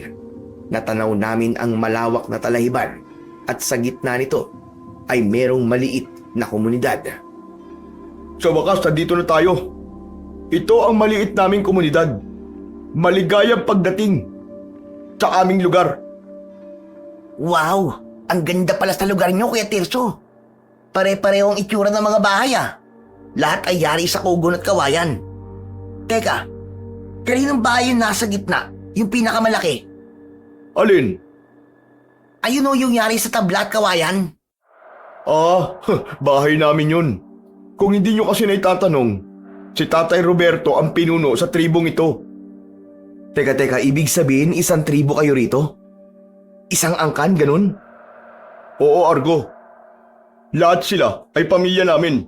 natanaw namin ang malawak na talahiban at sa gitna nito ay merong maliit na komunidad. Sa wakas, nandito na tayo. Ito ang maliit naming komunidad. Maligayang pagdating sa aming lugar. Wow! Ang ganda pala sa lugar nyo, Kuya Tirso. Pare-pareho ang itsura ng mga bahay Lahat ay yari sa kugon at kawayan. Teka, kaninong bahay yung nasa gitna? Yung pinakamalaki? Alin? Ayun yung yari sa tabla at kawayan? Bahay namin yun. Kung hindi nyo kasi naitatanong, si Tatay Roberto ang pinuno sa tribong ito. Teka, ibig sabihin isang tribo kayo rito? Isang angkan, ganun? Oo, Argo. Lahat sila ay pamilya namin.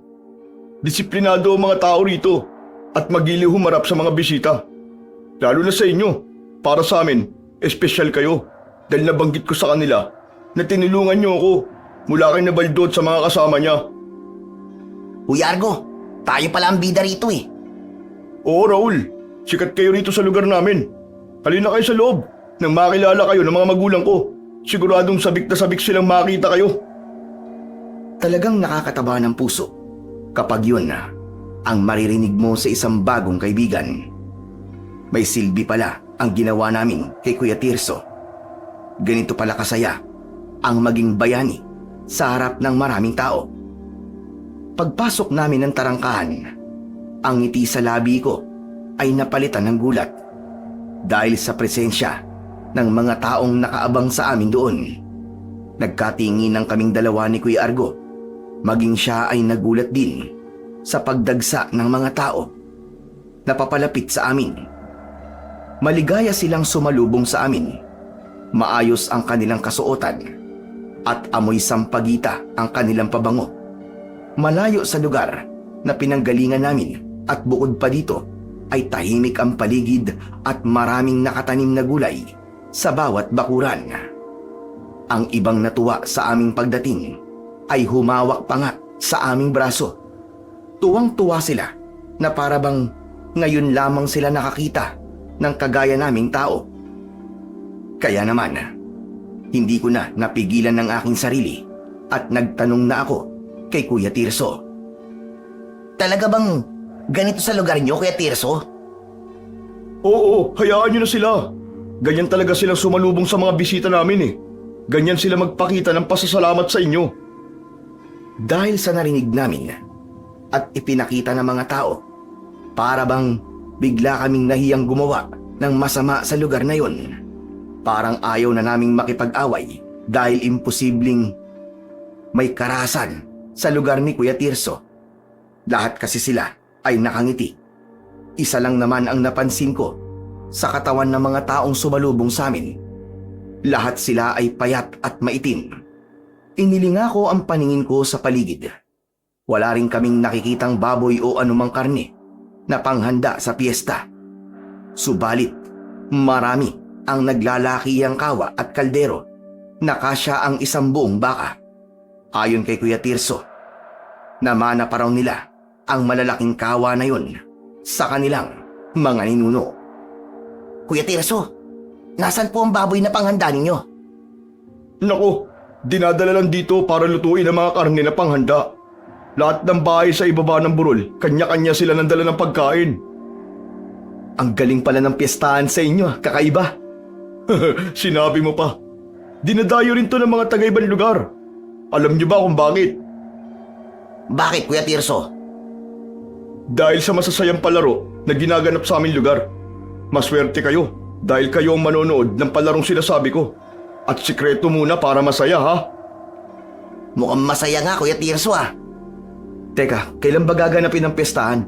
Disiplinado ang mga tao rito at magiliw humarap sa mga bisita. Lalo na sa inyo, para sa amin, espesyal kayo dahil nabanggit ko sa kanila na tinulungan niyo ako mula kay Nabaldod sa mga kasama niya. Kuya Argo, tayo pala ang bida rito Oo, Raul. Sikat kayo rito sa lugar namin. Halina kayo sa loob nang makilala kayo ng mga magulang ko. Siguradong sabik na sabik silang makita kayo. Talagang nakakataba ng puso kapag yun ang maririnig mo sa isang bagong kaibigan. May silbi pala ang ginawa namin kay Kuya Tirso. Ganito pala kasaya ang maging bayani sa harap ng maraming tao. Pagpasok namin ng tarangkahan, ang ngiti sa labi ko ay napalitan ng gulat dahil sa presensya ng mga taong nakaabang sa amin doon. Nagkatinginan kaming dalawa ni Kuya Argo, maging siya ay nagulat din sa pagdagsa ng mga tao na papalapit sa amin. Maligaya silang sumalubong sa amin. Maayos ang kanilang kasuotan at amoy sampagita ang kanilang pabango. Malayo sa lugar na pinanggalingan namin at bukod pa dito ay tahimik ang paligid at maraming nakatanim na gulay sa bawat bakuran. Ang ibang natuwa sa aming pagdating ay humawak pa nga sa aming braso. Tuwang-tuwa sila na para bang ngayon lamang sila nakakita ng kagaya naming tao. Kaya naman, hindi ko na napigilan ng aking sarili at nagtanong na ako kay Kuya Tirso. Talaga bang ganito sa lugar niyo, Kuya Tirso? Oo, hayaan nyo na sila. Ganyan talaga silang sumalubong sa mga bisita namin eh. Ganyan sila magpakita ng pasasalamat sa inyo. Dahil sa narinig namin at ipinakita ng mga tao, para bang bigla kaming nahiyang gumawa ng masama sa lugar na yon. Parang ayaw na naming makipag-away dahil imposibleng may karahasan sa lugar ni Kuya Tirso. Lahat kasi sila ay nakangiti. Isa lang naman ang napansin ko sa katawan ng mga taong sumalubong sa amin. Lahat sila ay payat at maitim. Inilinga ko ang paningin ko sa paligid. Wala rin kaming nakikitang baboy o anumang karne na panghanda sa piyesta. Subalit, marami ang naglalakiyang kawa at kaldero na kasya ang isang buong baka. Ayon kay Kuya Tirso, namana pa raw nila ang malalaking kawa na yon sa kanilang mga ninuno. Kuya Tirso, nasan po ang baboy na panghanda ninyo? Naku, dinadala lang dito para lutuin ang mga karne na panghanda. Lahat ng bahay sa ibaba ng burol, kanya-kanya sila ng dala ng pagkain. Ang galing pala ng piyestahan sa inyo, kakaiba. Sinabi mo pa. Dinadayo rin to ng mga taga-ibang lugar. Alam niyo ba kung bakit? Bakit, Kuya Tirso? Dahil sa masasayang palaro na ginaganap sa aming lugar. Maswerte kayo dahil kayo ang manonood ng palarong sinasabi ko. At sikreto muna para masaya, ha? Mukhang masaya nga, Kuya Tirso ah. Teka, kailan ba gaganapin ang piyestahan?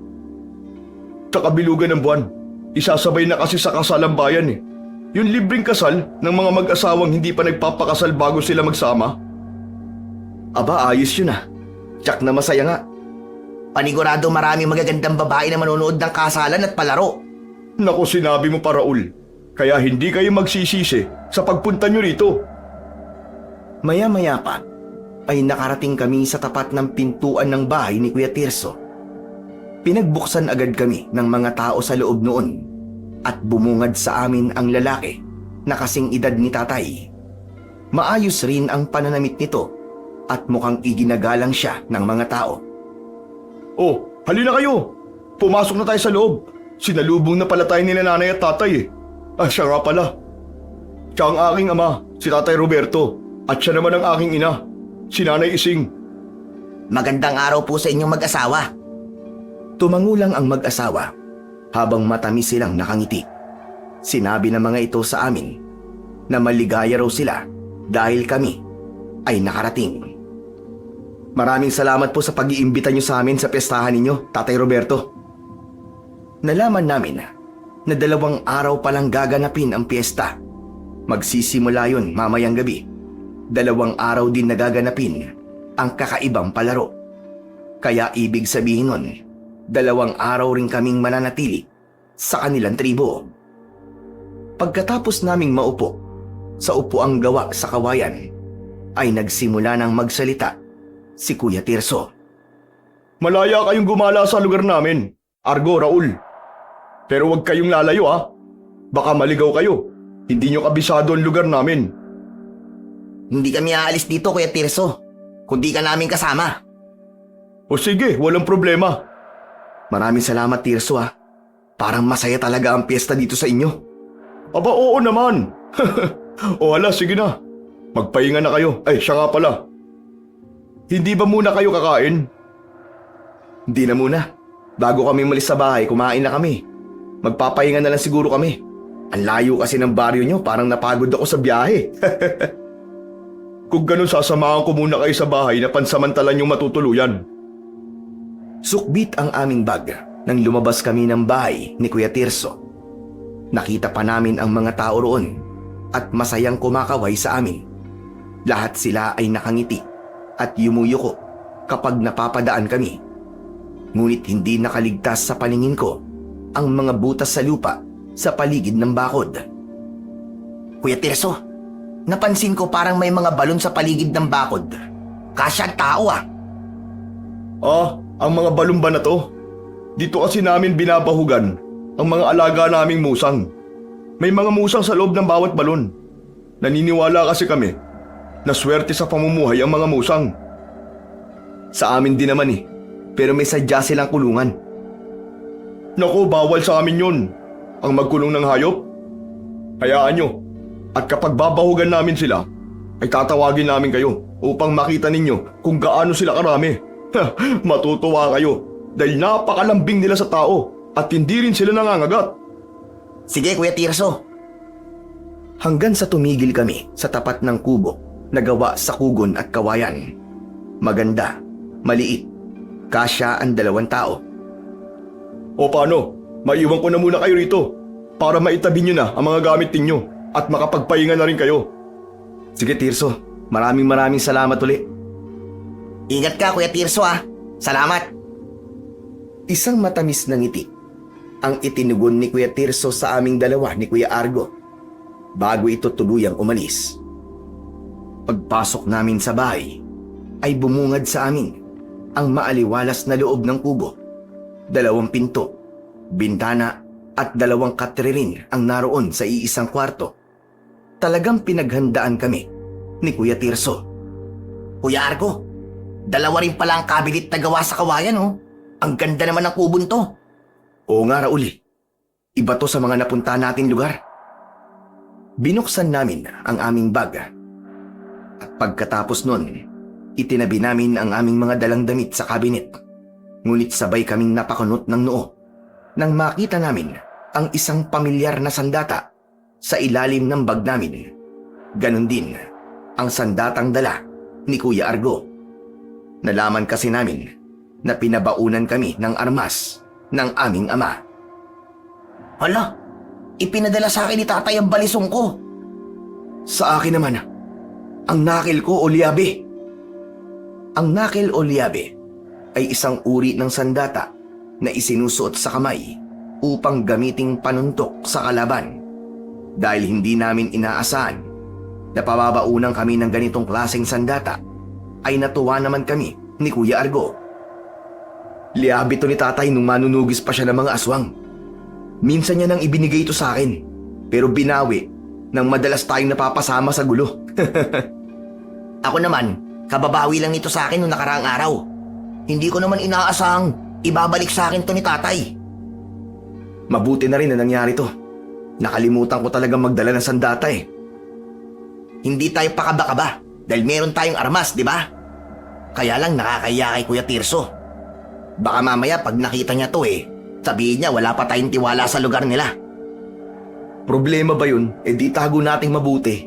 Kakabilugan ng buwan. Isasabay na kasi sa kasalang bayan eh. Yung libreng kasal ng mga mag-asawang hindi pa nagpapakasal bago sila magsama. Aba, ayos yun ah. Tsak na masaya nga. Panigurado maraming magagandang babae na manonood ng kasalan at palaro. Naku, sinabi mo pa, Raul. Kaya hindi kayo magsisisi sa pagpunta nyo rito. Maya-maya pa ay nakarating kami sa tapat ng pintuan ng bahay ni Kuya Tirso. Pinagbuksan agad kami ng mga tao sa loob noon at bumungad sa amin ang lalaki na kasing edad ni tatay. Maayos rin ang pananamit nito at mukhang iginagalang siya ng mga tao. Oh, halina kayo. Pumasok na tayo sa loob. Sinalubong na pala tayo ni nanay at tatay eh. Siya nga pala. Siya ang aking ama, si Tatay Roberto. At siya naman ang aking ina, si Nanay Ising. Magandang araw po sa inyong mag-asawa. Tumangulang ang mag-asawa habang matamis silang nakangiti. Sinabi ng mga ito sa amin na maligaya raw sila dahil kami ay nakarating. Maraming salamat po sa pag-iimbita niyo sa amin sa piyestahan ninyo, Tatay Roberto. Nalaman namin na 2 araw palang gaganapin ang piyesta. Magsisimula yun mamayang gabi. 2 araw din nagaganapin ang kakaibang palaro. Kaya ibig sabihin nun, 2 araw rin kaming mananatili sa kanilang tribo. Pagkatapos naming maupo sa upuang gawa sa kawayan, ay nagsimula ng magsalita si Kuya Tirso. Malaya kayong gumala sa lugar namin, Argo, Raul. Pero huwag kayong lalayo ha. Baka maligaw kayo. Hindi nyo kabisado ang lugar namin. Hindi kami aalis dito, Kuya Tirso. Kundi ka namin kasama. O sige, walang problema. Maraming salamat, Tirso ha. Parang masaya talaga ang piyesta dito sa inyo. Aba, oo naman. O hala, sige na. Magpahinga na kayo. Ay, siya nga pala. Hindi ba muna kayo kakain? Hindi na muna. Bago kami umalis sa bahay, kumain na kami. Magpapahinga na lang siguro kami. Ang layo kasi ng baryo nyo, parang napagod ako sa biyahe. Kung ganun, sasamahan ko muna kayo sa bahay na pansamantalan yung matutuluyan. Sukbit ang aming bag nang lumabas kami ng bahay ni Kuya Tirso. Nakita pa namin ang mga tao roon at masayang kumakaway sa amin. Lahat sila ay nakangiti at yumuyuko kapag napapadaan kami. Ngunit hindi nakaligtas sa paningin ko ang mga butas sa lupa sa paligid ng bakod. Kuya Tirso, napansin ko parang may mga balon sa paligid ng bakod. Kasya ang tao ah. Ang mga balon ba na to? Dito kasi namin binabahugan ang mga alaga naming musang. May mga musang sa loob ng bawat balon. Naniniwala kasi kami na swerte sa pamumuhay ang mga musang. Sa amin din naman pero may sadya silang kulungan. Naku, bawal sa amin yun. Ang magkulong ng hayop. Hayaan nyo. At kapag babahugan namin sila, ay tatawagin namin kayo upang makita ninyo kung gaano sila karami. Matutuwa kayo dahil napakalambing nila sa tao at hindi rin sila nangangagat. Sige Kuya Tirso. Hanggang sa tumigil kami sa tapat ng kubo na gawa sa kugon at kawayan. Maganda, maliit, kasya ang 2 tao. O paano? Maiwan ko na muna kayo rito para maitabi nyo na ang mga gamit ninyo at makapagpahinga na rin kayo. Sige Tirso, maraming salamat ulit. Ingat ka Kuya Tirso ah. Salamat. Isang matamis na ngiti ang itinugon ni Kuya Tirso sa aming dalawa ni Kuya Argo bago ito tuluyang umalis. Pagpasok namin sa bahay ay bumungad sa amin ang maaliwalas na loob ng kubo. 2 pinto, bintana at 2 katririn ang naroon sa iisang kwarto. Talagang pinaghandaan kami ni Kuya Tirso. Kuya Argo, 2 rin pala ang kabinet na gawa sa kawayan oh. Ang ganda naman ng kubon to. Oo nga Raul, iba to sa mga napunta nating lugar. Binuksan namin ang aming bag at pagkatapos nun, itinabi namin ang aming mga dalang damit sa kabinet. Ngunit sabay kaming napakunot ng noo nang makita namin ang isang pamilyar na sandata sa ilalim ng bag namin. Ganon din ang sandatang dala ni Kuya Argo. Nalaman kasi namin na pinabaunan kami ng armas ng aming ama. Hala, ipinadala sa akin ni tatay ang balisong ko. Sa akin naman, ang nakil ko o liabe. Ang nakil o liabe ay isang uri ng sandata na isinusuot sa kamay upang gamiting panuntok sa kalaban. Dahil hindi namin inaasahan na pababaunan kami ng ganitong klaseng sandata, ay natuwa naman kami ni Kuya Argo. Liabe to ni tatay nung manunugis pa siya ng mga aswang. Minsan niya nang ibinigay ito sa akin, pero binawi nang madalas tayong napapasama sa gulo. Ako naman, kababawi lang nito sa akin noong nakaraang araw. Hindi ko naman inaasahang ibabalik sa akin to ni tatay. Mabuti na rin na nangyari to. Nakalimutan ko talagang magdala ng sandata eh. Hindi tayo pakaba-kaba dahil meron tayong armas, di ba? Kaya lang nakakahiya kay Kuya Tirso. Baka mamaya pag nakita niya to sabihin niya wala pa tayong tiwala sa lugar nila. Problema ba yun? Di tago nating mabuti.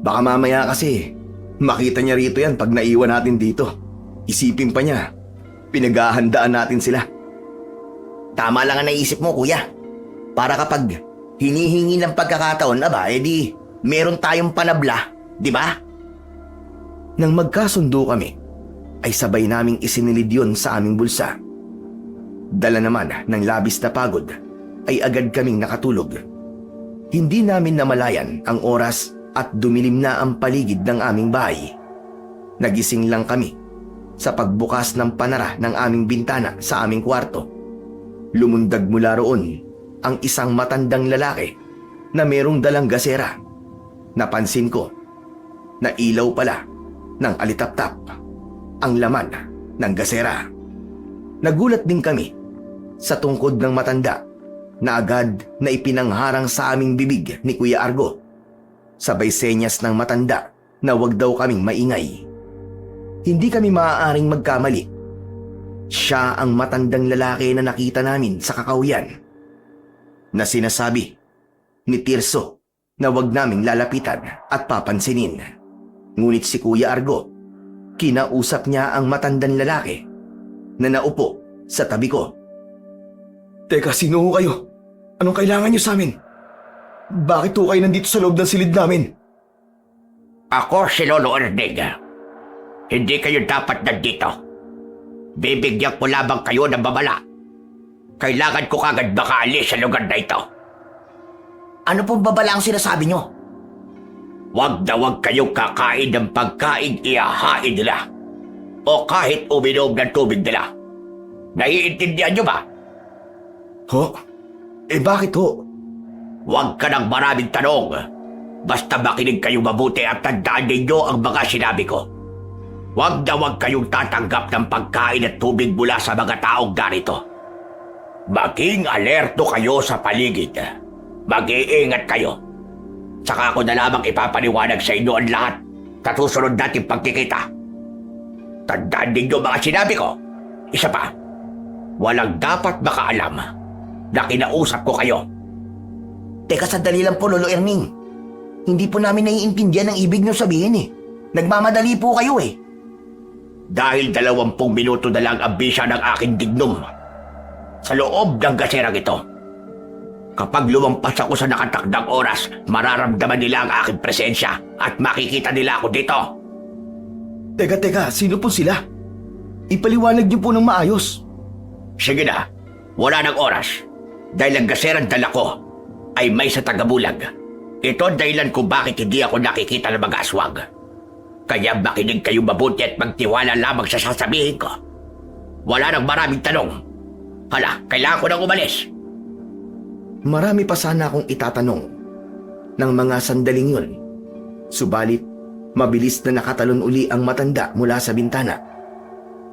Baka mamaya kasi makita niya rito yan pag naiwan natin dito. Isipin pa niya, pinaghahandaan natin sila. Tama lang ang naisip mo, kuya. Para kapag hinihingi ng pagkakataon, di meron tayong panabla, di ba? Nang magkasundo kami, ay sabay naming isinilid yun sa aming bulsa. Dala naman ng labis na pagod, ay agad kaming nakatulog. Hindi namin namalayan ang oras at dumilim na ang paligid ng aming bahay. Nagising lang kami sa pagbukas ng panara ng aming bintana sa aming kwarto. Lumundag mula roon ang isang matandang lalaki na merong dalang gasera. Napansin ko na ilaw pala ng alitaptap ang laman ng gasera. Nagulat din kami sa tungkod ng matanda na agad na ipinangharang sa aming bibig ni Kuya Argo. Sabay senyas ng matanda na wag daw kaming maingay. Hindi kami maaaring magkamali. Siya ang matandang lalaki na nakita namin sa kakahuyan, na sinasabi ni Tirso na wag naming lalapitan at papansinin. Ngunit si Kuya Argo, kinausap niya ang matandang lalaki na naupo sa tabi ko. Teka, sino ho kayo? Anong kailangan niyo sa amin? Bakit ho kayo nandito sa loob ng silid namin? Ako si Lolo Ernig. Hindi kayo dapat nandito. Bibigyan ko lamang kayo ng babala. Kailangan ko kagad makaalis sa lugar na ito. Ano pong babala ang sinasabi nyo? Huwag na huwag kayong kakain ng pagkain ihahain nila. O kahit uminom ng tubig nila. Naiintindihan nyo ba? Ho? Bakit ho? Huwag ka ng maraming tanong. Basta makinig kayong mabuti at tandaan ninyo ang mga sinabi ko. Huwag na huwag kayong tatanggap ng pagkain at tubig mula sa mga taong ganito. Maging alerto kayo sa paligid. Mag-iingat kayo. Saka ako na lamang ipapaliwanag sa inyo ang lahat sa susunod nating pagkikita. Tandaan ninyo mga sinabi ko. Isa pa, walang dapat makaalam na kinausap ko kayo. Teka, sandali lang po, Lolo Erning. Hindi po namin naiintindihan ang ibig nyo sabihin eh. Nagmamadali po kayo eh. Dahil 20 minuto na lang ang bisa ng aking dignum sa loob ng gaserang ito. Kapag lumampas ako sa nakatakdang oras, mararamdaman nila ang aking presensya at makikita nila ako dito. Teka, sino po sila? Ipaliwanag niyo po ng maayos. Sige na, wala ng oras. Dahil ang gaserang dala ko ay may sa tagabulag. Ito ang dahilan kung bakit hindi ako nakikita ng mga aswang. Kaya makinig kayo mabuti at magtiwala lamang sa sasabihin ko. Wala nang maraming tanong. Hala, kailangan ko nang umalis. Marami pa sana akong itatanong ng mga sandaling yun. Subalit, mabilis na nakatalon uli ang matanda mula sa bintana.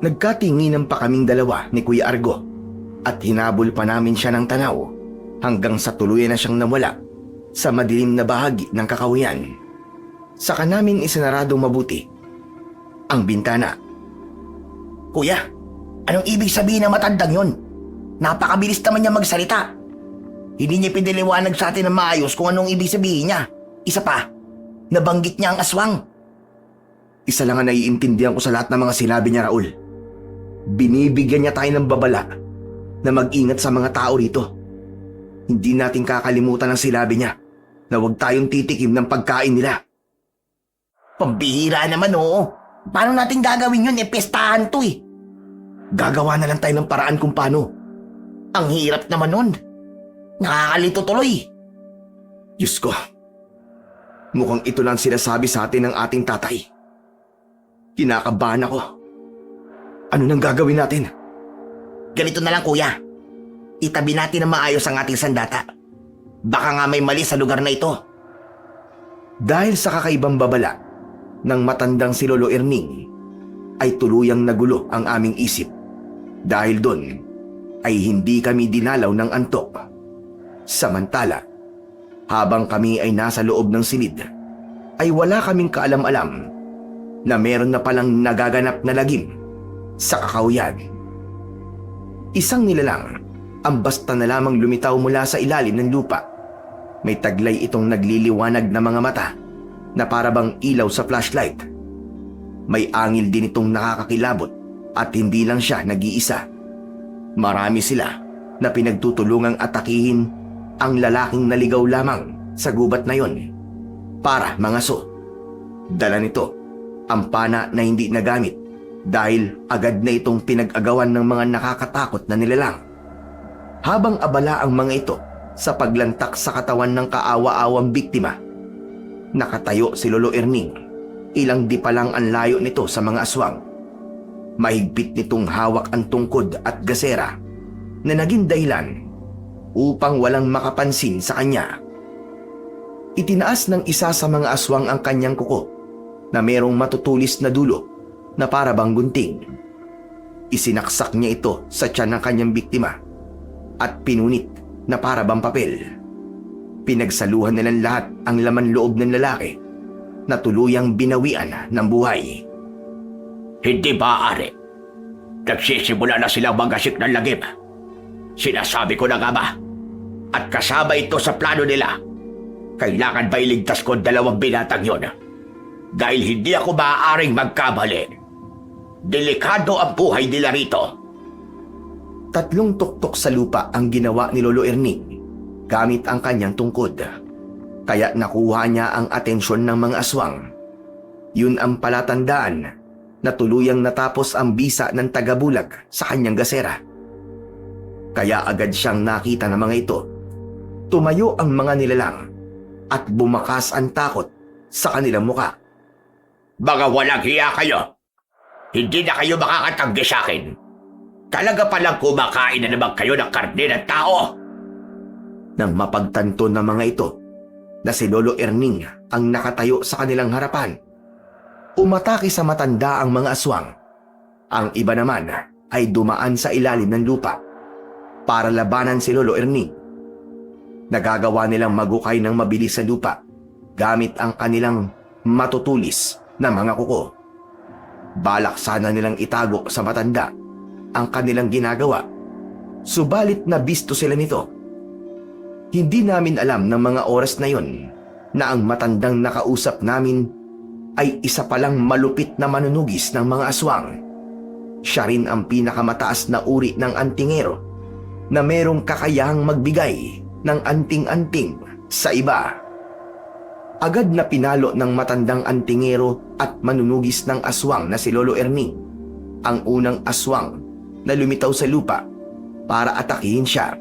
Nagkatinginan pa kaming dalawa ni Kuya Argo at hinabol pa namin siya ng tanaw hanggang sa tuluyan na siyang nawala sa madilim na bahagi ng kakahuyan. Saka namin isinarado mabuti ang bintana. Kuya, anong ibig sabihin ng matandang yun? Napakabilis naman niya magsalita. Hindi niya piniliwanag sa atin ng maayos kung anong ibig sabihin niya. Isa pa, nabanggit niya ang aswang. Isa lang ang naiintindihan ko sa lahat ng mga sinabi niya, Raul. Binibigyan niya tayo ng babala na mag-ingat sa mga tao rito. Hindi natin kakalimutan ang sinabi niya na huwag tayong titikim ng pagkain nila. Pambihira naman oo. Paano natin gagawin yun? Pestahan to eh. Gagawa na lang tayo ng paraan kung paano. Ang hirap naman nun. Nakakalito tuloy. Diyos ko, mukhang ito lang sinasabi sa atin ng ating tatay. Kinakabahan ako. Ano nang gagawin natin? Ganito na lang kuya. Itabi natin na maayos ang ating sandata. Baka nga may mali sa lugar na ito. Dahil sa kakaibang babala ng matandang si Lolo Erning, ay tuluyang nagulo ang aming isip. Dahil doon ay hindi kami dinalaw ng antok. Samantala, habang kami ay nasa loob ng silid, ay wala kaming kaalam-alam na meron na palang nagaganap na lagim sa kakahuyan. Isang nilalang ang basta na lamang lumitaw mula sa ilalim ng lupa. May taglay itong nagliliwanag na mga mata na parabang ilaw sa flashlight. May angil din itong nakakakilabot at hindi lang siya nag-iisa. Marami sila na pinagtutulungang atakihin ang lalaking naligaw lamang sa gubat na yon para mangaso. Dala nito ang pana na hindi nagamit dahil agad na itong pinag-agawan ng mga nakakatakot na nilalang. Habang abala ang mga ito sa paglantak sa katawan ng kaawa-awang biktima, nakatayo si Lolo Erning. Ilang di pa lang ang layo nito sa mga aswang. Mahigpit nitong hawak ang tungkod at gasera na naging dahilan upang walang makapansin sa kanya. Itinaas ng isa sa mga aswang ang kanyang kuko na merong matutulis na dulo na para bang gunting. Isinaksak niya ito sa tiyan ng kanyang biktima at pinunit na para bang papel. Pinagsaluhan nilang lahat ang laman loob ng lalaki na tuluyang binawian ng buhay. Hindi maaari. Nagsisimula na silang magasik ng lagim. Sinasabi ko na nga ba? At kasama ito sa plano nila. Kailangan ba iligtas ko 2 binatang yon? Dahil hindi ako maaaring magkamali. Delikado ang buhay nila rito. 3 tuktok sa lupa ang ginawa ni Lolo Erning gamit ang kanyang tungkod. Kaya nakuha niya ang atensyon ng mga aswang. Yun ang palatandaan na tuluyang natapos ang bisa ng tagabulag sa kanyang gasera. Kaya agad siyang nakita ng mga ito. Tumayo ang mga nilalang at bumakas ang takot sa kanilang muka. Mga walang hiya kayo. Hindi na kayo makakatanggi sa akin. Talaga palang kumakain na naman kayo ng karne ng tao. Nang mapagtanto ng mga ito na si Lolo Erning ang nakatayo sa kanilang harapan, umatake sa matanda ang mga aswang. Ang iba naman ay dumaan sa ilalim ng lupa para labanan si Lolo Erning. Nagagawa nilang magukay ng mabilis sa lupa gamit ang kanilang matutulis na mga kuko. Balak sana nilang itago sa matanda ang kanilang ginagawa, subalit nabisto sila nito. Hindi namin alam ng mga oras na yon na ang matandang nakausap namin ay isa palang malupit na manunugis ng mga aswang. Siya rin ang pinakamataas na uri ng antingero na merong kakayahang magbigay ng anting-anting sa iba. Agad na pinalo ng matandang antingero at manunugis ng aswang na si Lolo Erning ang unang aswang na lumitaw sa lupa para atakihin siya.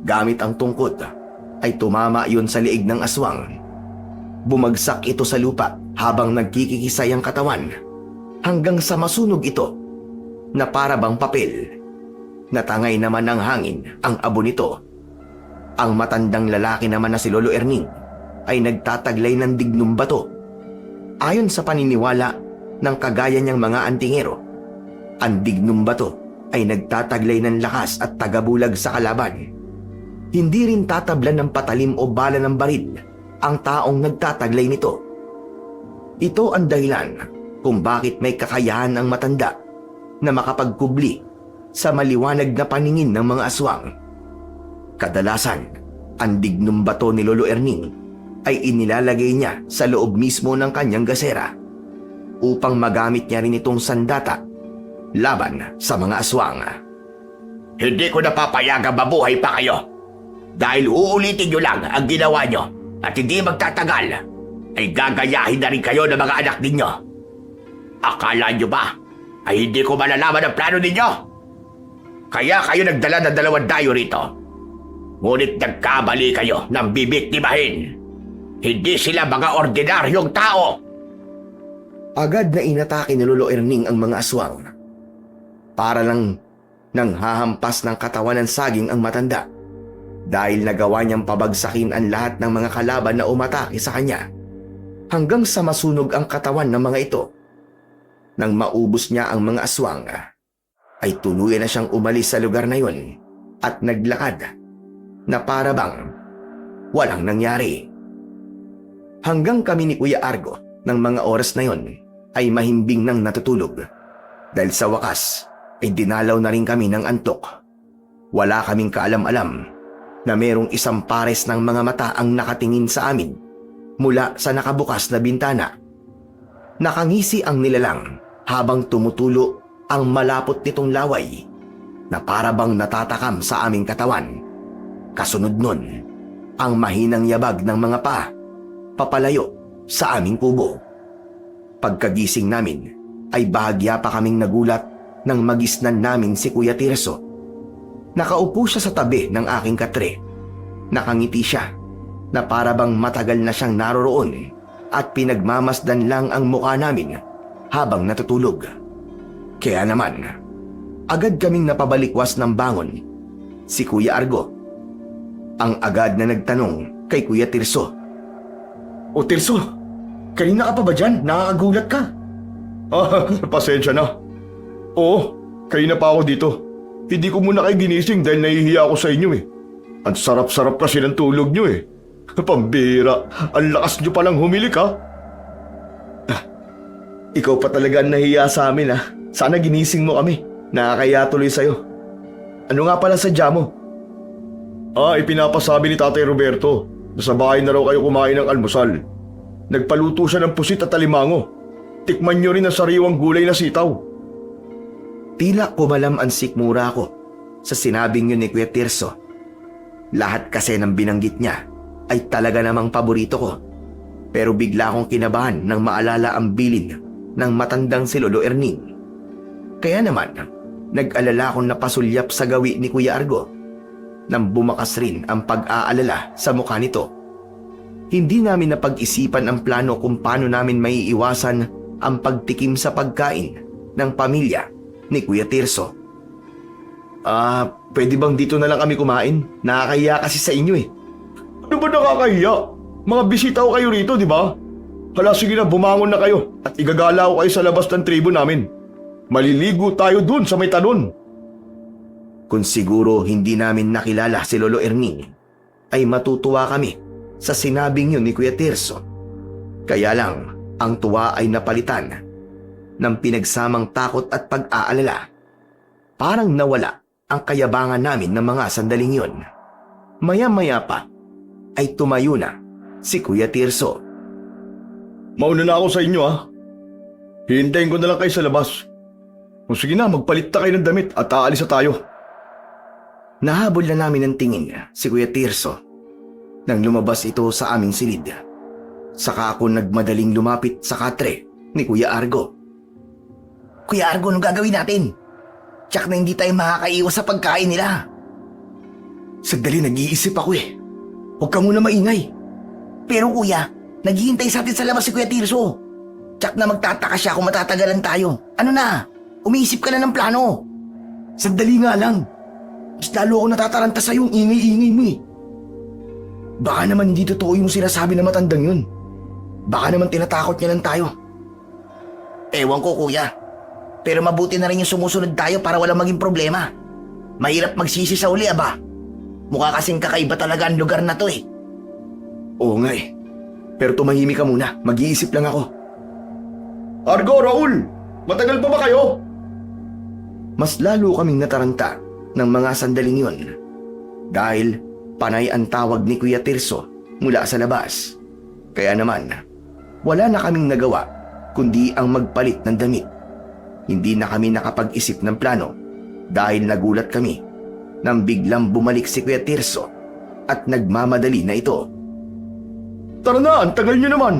Gamit ang tungkod ay tumama iyon sa liig ng aswang. Bumagsak ito sa lupa habang nagkikikisay ang katawan hanggang sa masunog ito na para bang papel. Natangay naman ng hangin ang abo nito. Ang matandang lalaki naman na si Lolo Erning ay nagtataglay ng dignum bato. Ayon sa paniniwala ng kagaya niyang mga antingero, ang dignum bato ay nagtataglay ng lakas at tagabulag sa kalaban. Hindi rin tatablan ng patalim o bala ng baril ang taong nagtataglay nito. Ito ang dahilan kung bakit may kakayahan ang matanda na makapagkubli sa maliwanag na paningin ng mga aswang. Kadalasan, ang dignum bato ni Lolo Erning ay inilalagay niya sa loob mismo ng kanyang gasera upang magamit niya rin itong sandata laban sa mga aswang. Hindi ko napapayagang mabuhay pa kayo. Dahil uulitin nyo lang ang ginawa nyo at hindi magtatagal, ay gagayahin na rin kayo ng mga anak ninyo. Akala nyo ba ay hindi ko malalaman ang plano ninyo? Kaya kayo nagdala ng 2 dayo rito. Ngunit nagkamali kayo ng bibiktimahin. Hindi sila mga ordinaryong tao. Agad na inatake ni Lolo Erning ang mga aswang. Para lang nang hahampas ng katawan ng saging ang matanda. Dahil nagawa niyang pabagsakin ang lahat ng mga kalaban na umatake sa kanya hanggang sa masunog ang katawan ng mga ito. Nang maubos niya ang mga aswang, ay tuluyan na siyang umalis sa lugar na yon at naglakad na para bang walang nangyari. Hanggang kami ni Kuya Argo ng mga oras na yon ay mahimbing nang natutulog dahil sa wakas ay dinalaw na rin kami ng antok. Wala kaming kaalam-alam na merong isang pares ng mga mata ang nakatingin sa amin mula sa nakabukas na bintana. Nakangisi ang nilalang habang tumutulo ang malapot nitong laway na para bang natatakam sa aming katawan. Kasunod nun, ang mahinang yabag ng mga paa papalayo sa aming kubo. Pagkagising namin ay bahagya pa kaming nagulat nang magisnan namin si Kuya Tirso. Nakaupo siya sa tabi ng aking katre. Nakangiti siya na para bang matagal na siyang naroroon at pinagmamasdan lang ang mukha namin habang natutulog. Kaya naman, agad kaming napabalikwas ng bangon. Si Kuya Argo ang agad na nagtanong kay Kuya Tirso. O Tirso, kanina ka pa ba dyan? Nakakagulat ka. Pasensya na. Oo, kanina pa ako dito. Hindi ko muna kayo ginising dahil nahihiya ako sa inyo eh. Ang sarap-sarap kasi ng tulog nyo eh. Pambira, ang lakas nyo palang humilik ha. Ikaw pa talaga ang nahiya sa amin ha. Sana ginising mo kami. Nakakaya tuloy sa'yo. Ano nga pala sadya mo? Ipinapasabi ni Tatay Roberto na sa bahay na raw kayo kumain ng almusal. Nagpaluto siya ng pusit at alimango. Tikman nyo rin ang sariwang gulay na sitaw. Tila kumalam ang sikmura ko sa sinabing yun ni Kuya Tirso. Lahat kasi ng binanggit niya ay talaga namang paborito ko. Pero bigla akong kinabahan nang maalala ang bilin ng matandang si Lolo Erning. Kaya naman, nag-alala akong napasulyap sa gawi ni Kuya Argo nang bumakas rin ang pag-aalala sa mukha nito. Hindi namin napag-isipan ang plano kung paano namin maiiwasan ang pagtikim sa pagkain ng pamilya ni Kuya Tirso. Pwede bang dito na lang kami kumain? Nakakahiya kasi sa inyo eh. Ano ba nakakahiya? Mga bisita ko kayo rito, di ba? Hala, sige na, bumangon na kayo at igagala ko kayo sa labas ng tribo namin. Maliligo tayo dun sa may talon. Kung siguro hindi namin nakilala si Lolo Erning, ay matutuwa kami sa sinabing yun ni Kuya Tirso. Kaya lang, ang tuwa ay napalitan ng pinagsamang takot at pag-aalala. Parang nawala ang kayabangan namin ng mga sandaling yun. Maya-maya pa ay tumayo na si Kuya Tirso. Mauna na ako sa inyo ha. Hihintayin ko na lang kayo sa labas. O sige na, magpalit na kayo ng damit at aalis na tayo. Nahabol na namin ng tingin si Kuya Tirso nang lumabas ito sa aming silid. Saka ako nagmadaling lumapit sa katre ni Kuya Argo. Kuya Argo, anong gagawin natin? Tsak na hindi tayo makakaiwas sa pagkain nila. Sandali, nag-iisip ako eh. Huwag ka muna maingay. Pero kuya, naghihintay sa atin sa labas si Kuya Tirso. Tsak na magtataka siya kung matatagalan tayo. Ano na? Umiisip ka na ng plano. Sandali nga lang. Mas lalo ako natataranta sa yung ingay-ingay mo eh. Baka naman hindi totoo yung sinasabi na matandang yun. Baka naman tinatakot niya lang tayo. Ewan ko kuya. Pero mabuti na rin yung sumusunod tayo para walang maging problema. Mahirap magsisi sa uli aba. Mukha kasing kakaiba talaga ang lugar na to eh. Oo nga eh. Pero tumahimik ka muna. Mag-iisip lang ako. Argo, Raul! Matagal pa ba kayo? Mas lalo kaming nataranta ng mga sandaling yun. Dahil panay ang tawag ni Kuya Tirso mula sa labas. Kaya naman, wala na kaming nagawa kundi ang magpalit ng damit. Hindi na kami nakapag-isip ng plano dahil nagulat kami nang biglang bumalik si Kuya Tirso at nagmamadali na ito. Tara na, ang tagal nyo naman.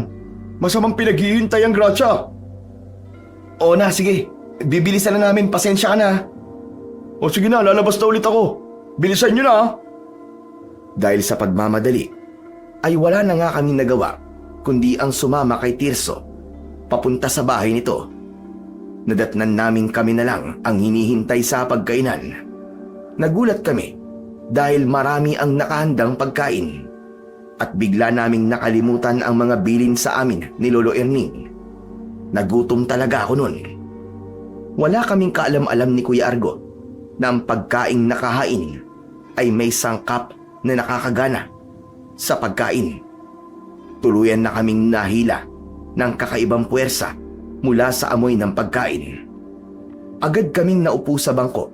Masamang pinaghihintay ang Gracia. Oo na, sige. Bibilisan na namin. Pasensya ka na. O sige na, lalabas na ulit ako. Bilisan nyo na ha. Dahil sa pagmamadali, ay wala na nga kami nagawa kundi ang sumama kay Tirso papunta sa bahay nito. Nadatnan namin kami na lang ang hinihintay sa pagkainan. Nagulat kami dahil marami ang nakahandang pagkain at bigla naming nakalimutan ang mga bilin sa amin ni Lolo Erning. Nagutom talaga ako nun. Wala kaming kaalam-alam ni Kuya Argo na ang pagkaing nakahain ay may sangkap na nakakagana sa pagkain. Tuluyan na kaming nahila ng kakaibang puwersa mula sa amoy ng pagkain. Agad kaming naupo sa bangko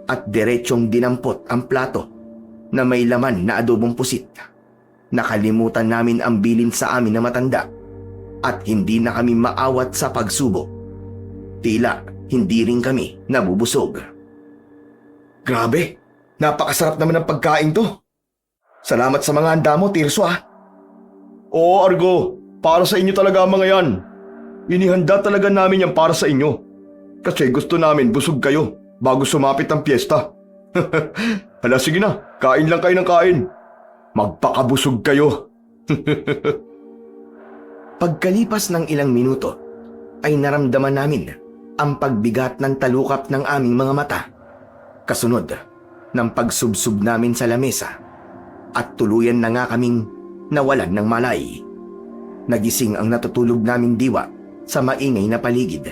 at diretsyong dinampot ang plato na may laman na adobong pusit. Nakalimutan namin ang bilin sa amin na matanda at hindi na kami maawat sa pagsubo. Tila hindi rin kami nabubusog. Grabe, napakasarap naman ng pagkain to. Salamat sa mga handa mo, Tirso ah. Oo, Argo. Para sa inyo talaga ang mga yan. Inihanda talaga namin yan para sa inyo. Kasi gusto namin busog kayo bago sumapit ang piyesta. Hala, sige na. Kain lang kayo ng kain. Magpakabusog kayo. Pagkalipas ng ilang minuto, ay naramdaman namin ang pagbigat ng talukap ng aming mga mata. Kasunod ng pagsubsob namin sa lamesa at tuluyan na nga kaming nawalan ng malay. Nagising ang natutulog naming diwa sa maingay na paligid.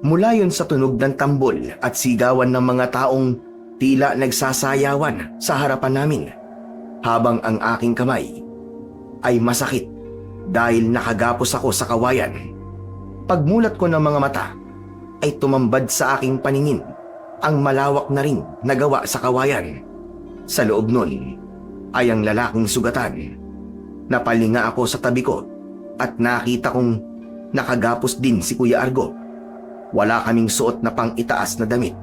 Mula yun sa tunog ng tambol at sigawan ng mga taong tila nagsasayawan sa harapan namin. habang ang aking kamay ay masakit dahil nakagapos ako sa kawayan. Pagmulat ko ng mga mata ay tumambad sa aking paningin ang malawak na ring na gawa sa kawayan. Sa loob nun ay ang lalaking sugatan. Napalinga ako sa tabi ko at nakita kong nakagapos din si Kuya Argo. Wala kaming suot na pang-itaas na damit.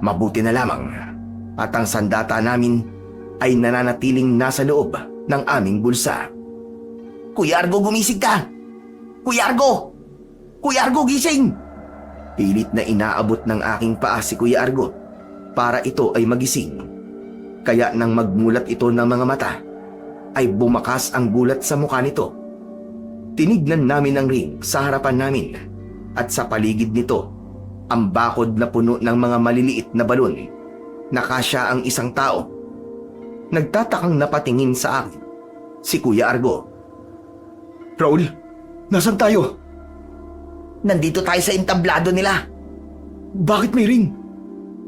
Mabuti na lamang at ang sandata namin ay nananatiling nasa loob ng aming bulsa. Kuya Argo, gumising ka! Kuya Argo! Kuya Argo, gising! Pilit na inaabot ng aking paa si Kuya Argo para ito ay magising. Kaya nang magmulat ito ng mga mata, ay bumakas ang gulat sa mukha nito. Tinignan namin ang ring sa harapan namin at sa paligid nito ang bakod na puno ng mga maliliit na balon na kasya ang isang tao. Nagtatakang napatingin sa akin si Kuya Argo. Raul, nasan tayo? Nandito tayo sa entablado nila. Bakit may ring?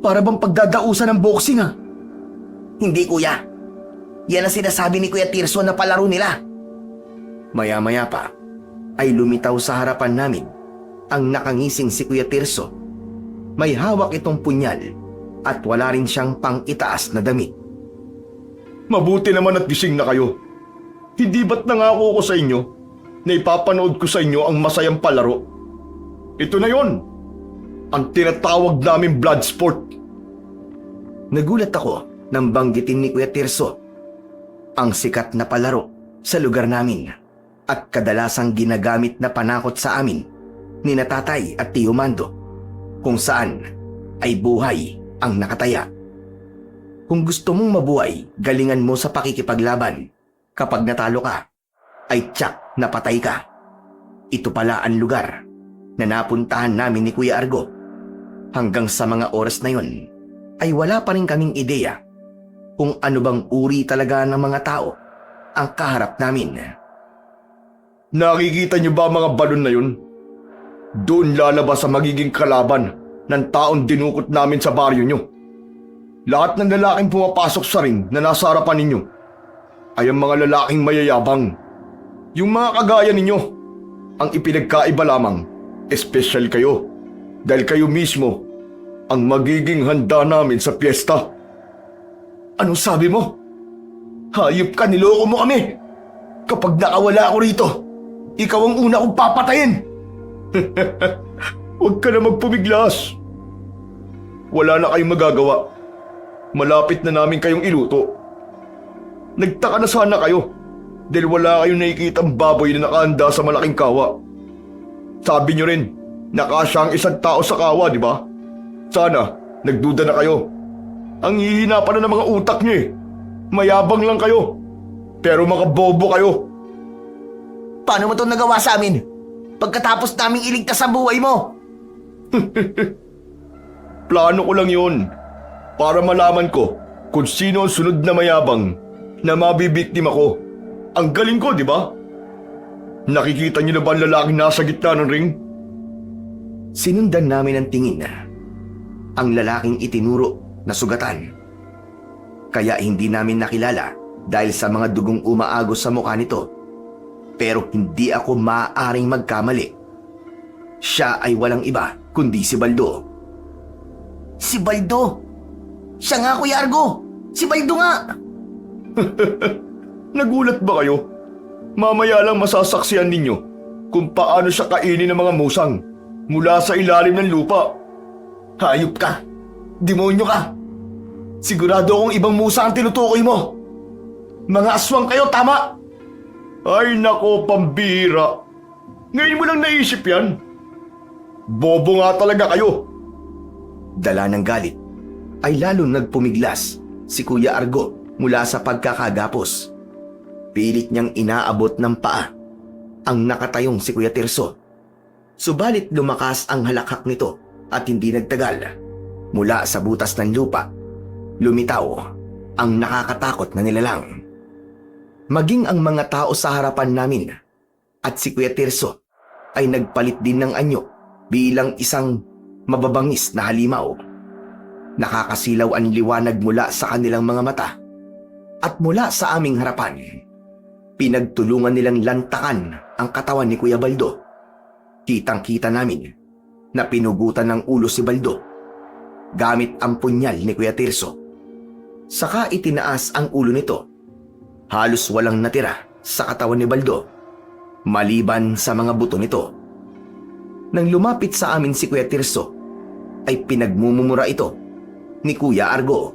Para bang pagdadausan ng boxing Hindi, kuya. Yan ang sinasabi ni Kuya Tirso na palaro nila. Maya-maya pa ay lumitaw sa harapan namin ang nakangising si Kuya Tirso. May hawak itong punyal at wala rin siyang pang-itaas na damit. Mabuti naman at gising na kayo. Hindi ba't nangako ko sa inyo na ipapanood ko sa inyo ang masayang palaro? Ito na yon, ang tinatawag namin blood sport. Nagulat ako nang banggitin ni Kuya Tirso ang sikat na palaro sa lugar namin at kadalasang ginagamit na panakot sa amin ni Tatay at Tio Mando, kung saan ay buhay ang nakataya. Kung gusto mong mabuhay, galingan mo sa pakikipaglaban. Kapag natalo ka, ay tiyak na patay ka. Ito pala ang lugar na napuntahan namin ni Kuya Argo. Hanggang sa mga oras na yon, ay wala pa rin kaming ideya kung ano bang uri talaga ng mga tao ang kaharap namin. Nakikita niyo ba mga balon na yun? Doon lalabas ang magiging kalaban ng taong dinukot namin sa baryo nyo. Lahat ng lalaking pumapasok sa ring na nasa harapan ninyo ay ang mga lalaking mayayabang. Yung mga kagaya ninyo, ang ipinagkaiba lamang, espesyal kayo dahil kayo mismo ang magiging handa namin sa piyesta. Anong sabi mo? Hayop ka, niloko mo kami! Kapag nakawala ako rito, ikaw ang una kong papatayin! Huwag ka na magpumiglas. Wala na kayong magagawa. Malapit na namin kayong iluto. Nagtaka na sana kayo dahil wala kayong nakikitang baboy na nakahanda sa malaking kawa. Sabi nyo rin, nakasya ang isang tao sa kawa, di ba? Sana, nagduda na kayo. Ang hihina pa na ng mga utak nyo eh. Mayabang lang kayo. Pero mga bobo kayo. Paano mo ito nagawa sa amin? Pagkatapos naming iligtas ang buhay mo. Plano ko lang yun. Para malaman ko kung sino ang sunod na mayabang na mabibiktima ko. Ang galing ko, di ba? Nakikita niyo na ba ang lalaking nasa gitna ng ring? Sinundan namin ang tingin ang lalaking itinuro na sugatan. Kaya hindi namin nakilala dahil sa mga dugong umaagos sa mukha nito. Pero hindi ako maaaring magkamali. Siya ay walang iba kundi si Baldo. Si Baldo? Siya nga, Kuya Argo! Si Baldo nga! Nagulat ba kayo? Mamaya lang masasaksihan ninyo kung paano siya kainin ng mga musang mula sa ilalim ng lupa. Hayop ka! Demonyo ka! Sigurado akong ibang musa ang tinutukoy mo! Mga aswang kayo, tama! Ay nako, pambira. Ngayon mo lang naisip yan? Bobo nga talaga kayo. Dala ng galit ay lalo nagpumiglas si Kuya Argo mula sa pagkakagapos. Pilit niyang inaabot ng paa ang nakatayong si Kuya Tirso. Subalit lumakas ang halakhak nito at hindi nagtagal. Mula sa butas ng lupa, lumitaw ang nakakatakot na nilalang. Maging ang mga tao sa harapan namin at si Kuya Tirso ay nagpalit din ng anyo bilang isang mababangis na halimaw. Nakakasilaw ang liwanag mula sa kanilang mga mata At mula sa aming harapan, pinagtulungan nilang lantakan ang katawan ni Kuya Baldo. Kitang-kita namin na pinugutan ng ulo si Baldo gamit ang punyal ni Kuya Tirso. Saka itinaas ang ulo nito. Halos walang natira sa katawan ni Baldo, maliban sa mga buto nito. Nang lumapit sa amin si Kuya Tirso, ay pinagmumura ito ni Kuya Argo.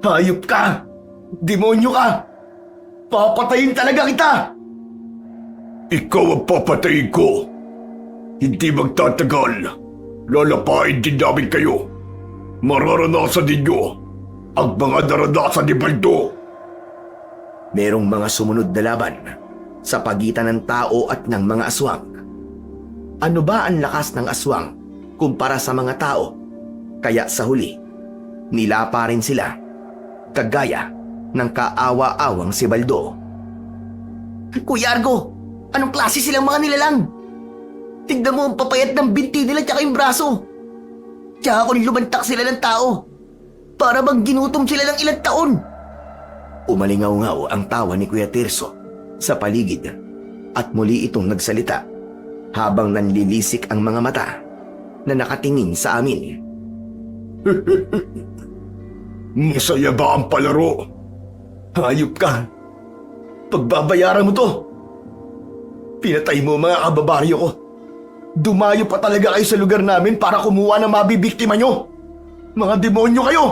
Hayop ka! Demonyo ka! Papatayin talaga kita! Ikaw ang papatayin ko. Hindi magtatagal. Lalapain din namin kayo. Mararanasan ninyo ang mga naranasan ni Baldo. Merong mga sumunod na laban sa pagitan ng tao at ng mga aswang. Ano ba ang lakas ng aswang kumpara sa mga tao? Kaya sa huli, nilapa rin sila, kagaya ng kaawa-awang si Baldo. Kuya Argo, anong klase silang mga nilalang? Tignan mo ang papayat ng binti nila tsaka yung braso. Tsaka kung lumantak sila ng tao, para bang ginutom sila ng ilang taon. Umalingaw-ngaw ang tawa ni Kuya Tirso sa paligid at muli itong nagsalita habang nanlilisik ang mga mata na nakatingin sa amin. Masaya ba ang palaro? Hayop ka! Pagbabayaran mo to! Pinatay mo mga kababaryo ko. Dumayo pa talaga kayo sa lugar namin para kumuha ng mabibiktima nyo. Mga demonyo kayo!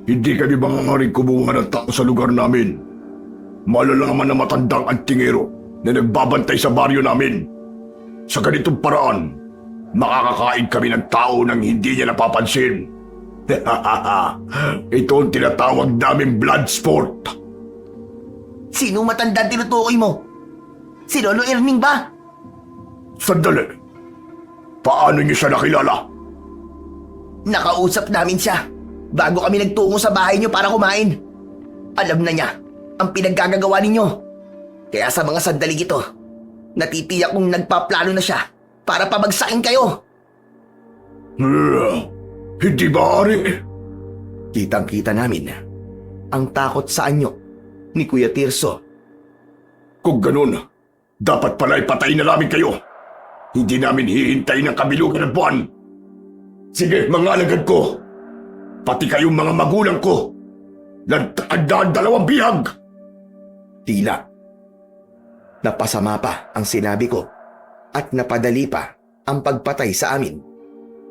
Hindi kami mangangari kumuha ng tao sa lugar namin. Malalaman na matandang antingero na nagbabantay sa baryo namin. Sa ganitong paraan, makakakain kami ng tao nang hindi niya napapansin. Ito ang tinatawag namin blood sport. Sino matandang tinutukoy mo? Si Lolo Erning ba? Sandali. Paano niyo siya nakilala? Nakausap namin siya bago kami nagtungo sa bahay niyo para kumain. Alam na niya ang pinaggagawa ninyo. Kaya sa mga sandaling ito, natitiyak kong nagpaplano na siya para pabagsakin kayo. Hindi maaari. Kitang-kita namin ang takot sa anyo ni Kuya Tirso. Kung ganun, dapat pala ipatay na namin kayo. Hindi namin hihintayin ang kabilugan ng buwan. Sige, mga alagad ko. Pati kayong mga magulang ko. Lantakad na 2 bihag. Tila napasama pa ang sinabi ko at napadali pa ang pagpatay sa amin.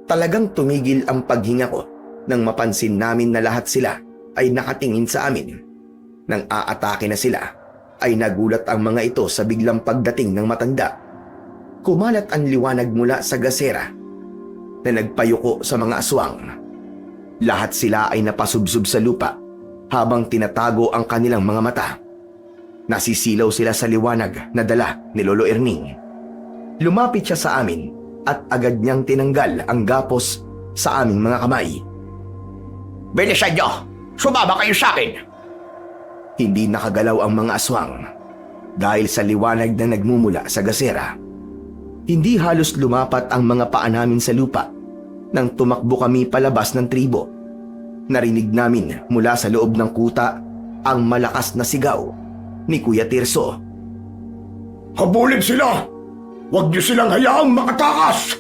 Talagang tumigil ang paghinga ko nang mapansin namin na lahat sila ay nakatingin sa amin. Nang aatake na sila, ay nagulat ang mga ito sa biglang pagdating ng matanda. Kumalat ang liwanag mula sa gasera na nagpayuko sa mga aswang. Lahat sila ay napasubsob sa lupa habang tinatago ang kanilang mga mata. Nasisilaw sila sa liwanag na dala ni Lolo Erning. Lumapit siya sa amin at agad niyang tinanggal ang gapos sa aming mga kamay. Bilisan nyo! Sumama kayo sa akin! Hindi nakagalaw ang mga aswang dahil sa liwanag na nagmumula sa gasera. Hindi halos lumapat ang mga paa namin sa lupa nang tumakbo kami palabas ng tribo. Narinig namin mula sa loob ng kuta ang malakas na sigaw ni Kuya Tirso. Habulin sila! Huwag niyo silang hayaang makatakas!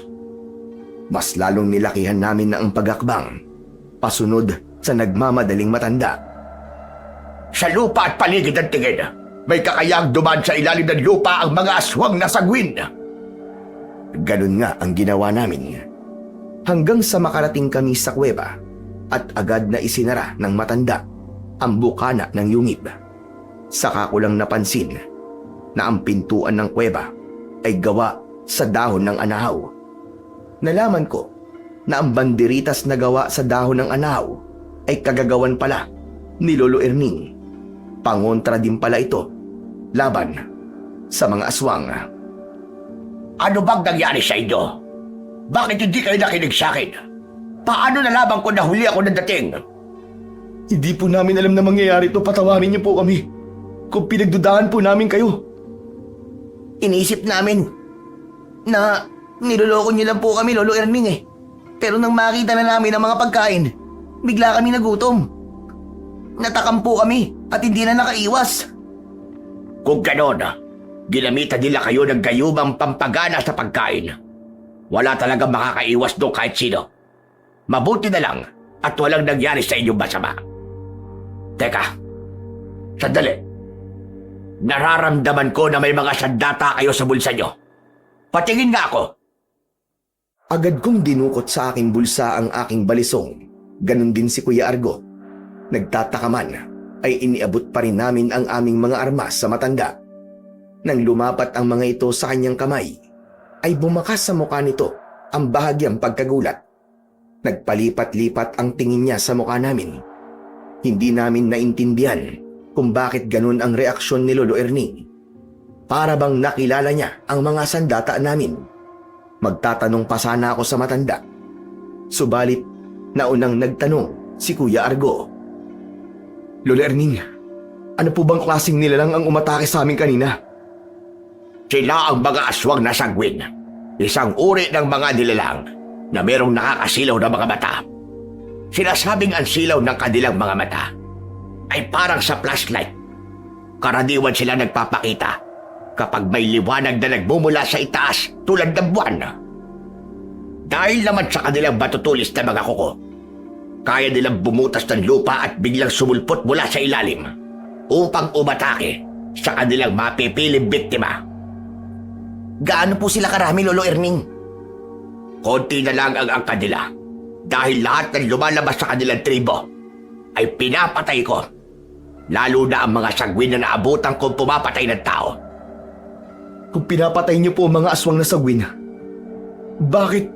Mas lalong nilakihan namin na ang pagakbang, pasunod sa nagmamadaling matanda. Sa lupa at paligid ng tingin, may kakayang duman sa ilalim ng lupa ang mga aswang na sagwin. Ganun nga ang ginawa namin. Hanggang sa makarating kami sa kuweba at agad na isinara ng matanda ang bukana ng yungib. Saka ko lang napansin na ang pintuan ng kuweba ay gawa sa dahon ng anahaw. Nalaman ko na ang banderitas na gawa sa dahon ng anahaw ay kagagawan pala ni Lolo Erning. Pangontra din pala ito laban sa mga aswang. Ano bang nangyari sa inyo? Bakit hindi kayo nakinig sa akin? Paano nalaman ko na huli ako ng dating? Hindi po namin alam na mangyayari ito. Patawarin niyo po kami kung pinagdudahan po namin kayo. Iniisip namin na niloloko niyo lang po kami, Lolo Erning eh. Pero nang makita na namin ang mga pagkain, Bigla kami nagutom. Natakam po kami at hindi na nakaiwas. Kung ganon, ginamitan nila kayo ng gayumang pampagana sa pagkain. Wala talagang makakaiwas doon kahit sino. Mabuti na lang at walang nangyari sa inyong masama. Teka, sandali. Nararamdaman ko na may mga sandata kayo sa bulsa nyo. Patingin nga ako. Agad kong dinukot sa aking bulsa ang aking balisong. Ganon din si Kuya Argo. Nagtataka man ay iniabot pa rin namin ang aming mga armas sa matanda. Nang lumapat ang mga ito sa kanyang kamay, ay bumakas sa mukha nito ang bahagyang pagkagulat. Nagpalipat-lipat ang tingin niya sa mukha namin. Hindi namin naintindihan kung bakit ganun ang reaksyon ni Lolo Erning. Para bang nakilala niya ang mga sandata namin. Magtatanong pa sana ako sa matanda. Subalit, naunang nagtanong si Kuya Argo. Lolo Erning, ano po bang klaseng nilalang ang umatake sa amin kanina? Sila ang mga aswang na sagwin. Isang uri ng mga nilalang na merong nakakasilaw na mga mata. Sinasabing ang silaw ng kanilang mga mata ay parang sa flashlight. Karaniwan sila nagpapakita kapag may liwanag na nagmumula sa itaas tulad ng buwan. Dahil naman sa kanilang matutulis na mga kuko, kaya nilang bumutas ng lupa at biglang sumulpot mula sa ilalim upang umatake sa kanilang mapipiling biktima. Gaano po sila karami, Lolo Erning? Konti na lang ang angka nila dahil lahat ng lumalabas sa kanilang tribo ay pinapatay ko. Lalo na ang mga sagwin na naabutan kong pumapatay ng tao. Kung pinapatay niyo po ang mga aswang na sagwin, bakit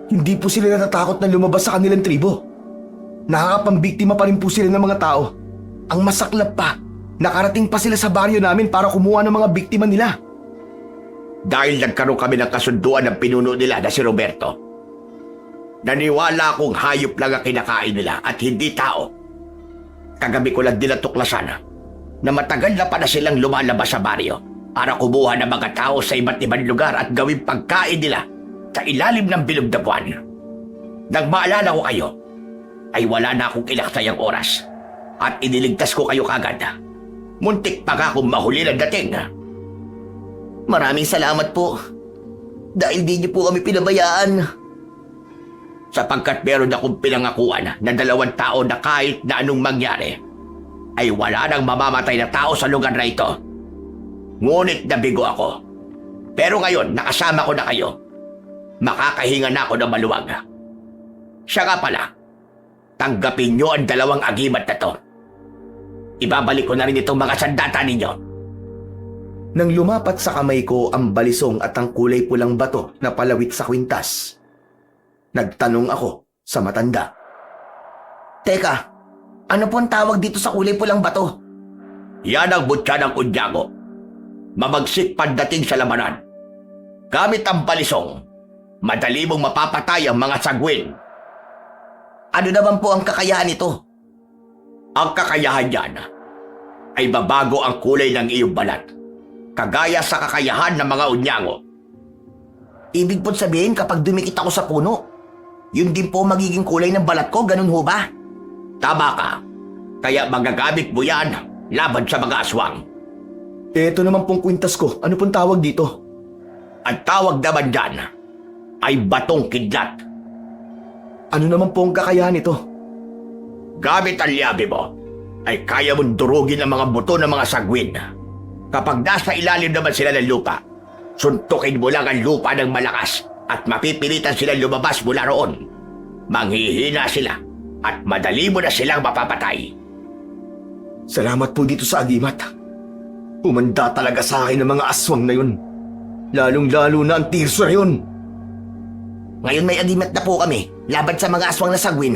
hindi po sila natatakot na lumabas sa kanilang tribo? Nakakapambiktima pa rin po sila ng mga tao. Ang masaklap pa, nakarating pa sila sa baryo namin para kumuha ng mga biktima nila. Dahil nagkaroon kami ng kasunduan ng pinuno nila na si Roberto. Naniwala akong hayop lang ang kinakain nila at hindi tao. Kagabi ko lang din natuklasan na matagal na pala silang lumalabas sa baryo para kumuha ng mga tao sa iba't ibang lugar at gawing pagkain nila sa ilalim ng bilog na buwan. Nang maalala ko kayo, ay wala na akong inaksayang oras at iniligtas ko kayo kagad. Muntik pa nga akong mahuli ng dating. Maraming salamat po. Dahil di niyo po kami pinabayaan. Sapagkat meron akong pinangakuan na 2 tao na kahit na anong mangyari, ay wala nang mamamatay na tao sa lugar na ito. Ngunit nabigo ako. Pero ngayon, nakasama ko na kayo. Makakahinga na ako ng maluwag. Siya nga pala, tanggapin nyo ang 2 agimat na to. Ibabalik ko na rin itong mga sandata ninyo. Nang lumapat sa kamay ko ang balisong at ang kulay pulang bato na palawit sa kwintas, nagtanong ako sa matanda. Teka, ano po ang tawag dito sa kulay pulang bato? Yan ang butya ng Unyago. Mamagsik pagdating sa labanan. Gamit ang balisong, madali mong mapapatay ang mga sagwin. Ano naman po ang kakayahan nito? Ang kakayahan yan ay babago ang kulay ng iyong balat, kagaya sa kakayahan ng mga Unyango. Ibig po sabihin kapag dumikit ako sa puno, yun din po magiging kulay ng balat ko, ganun ho ba? Tama ka. Kaya magagamit mo yan laban sa mga aswang. Ito naman pong kwintas ko, ano pong tawag dito? Ang tawag naman dyan ay batong kidlat. Ano naman pong kakayahan nito? Gamit ang liabi mo, ay kaya mong durugin ang mga buto ng mga sagwin. Kapag nasa ilalim naman sila ng lupa, suntukin mo lang ang lupa ng malakas at mapipilitan silang lumabas mula roon. Manghihina sila at madali mo na silang mapapatay. Salamat po dito sa agimat. Umanda talaga sa akin ang mga aswang na yun. Lalong-lalo na ang tirso na yun. Ngayon may agimat na po kami laban sa mga aswang na sagwin.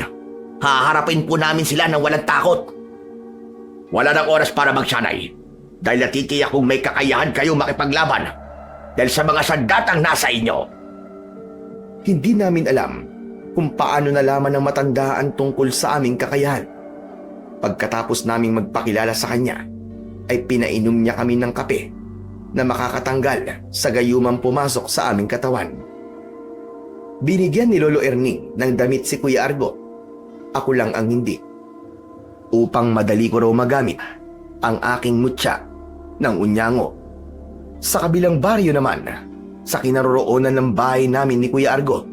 Haharapin po namin sila ng walang takot. Wala nang oras para magsanay dahil natitiyak kong may kakayahan kayo makipaglaban dahil sa mga sandatang nasa inyo. Hindi namin alam kung paano nalaman ng matanda ang tungkol sa aming kakayahan. Pagkatapos naming magpakilala sa kanya, ay pinainom niya kami ng kape na makakatanggal sa gayumang pumasok sa aming katawan. Binigyan ni Lolo Erning ng damit si Kuya Argo Ako lang ang hindi. Upang madali ko raw magamit ang aking mutya ng unyango. Sa kabilang baryo naman, sa kinaroroonan ng bahay namin ni Kuya Argo,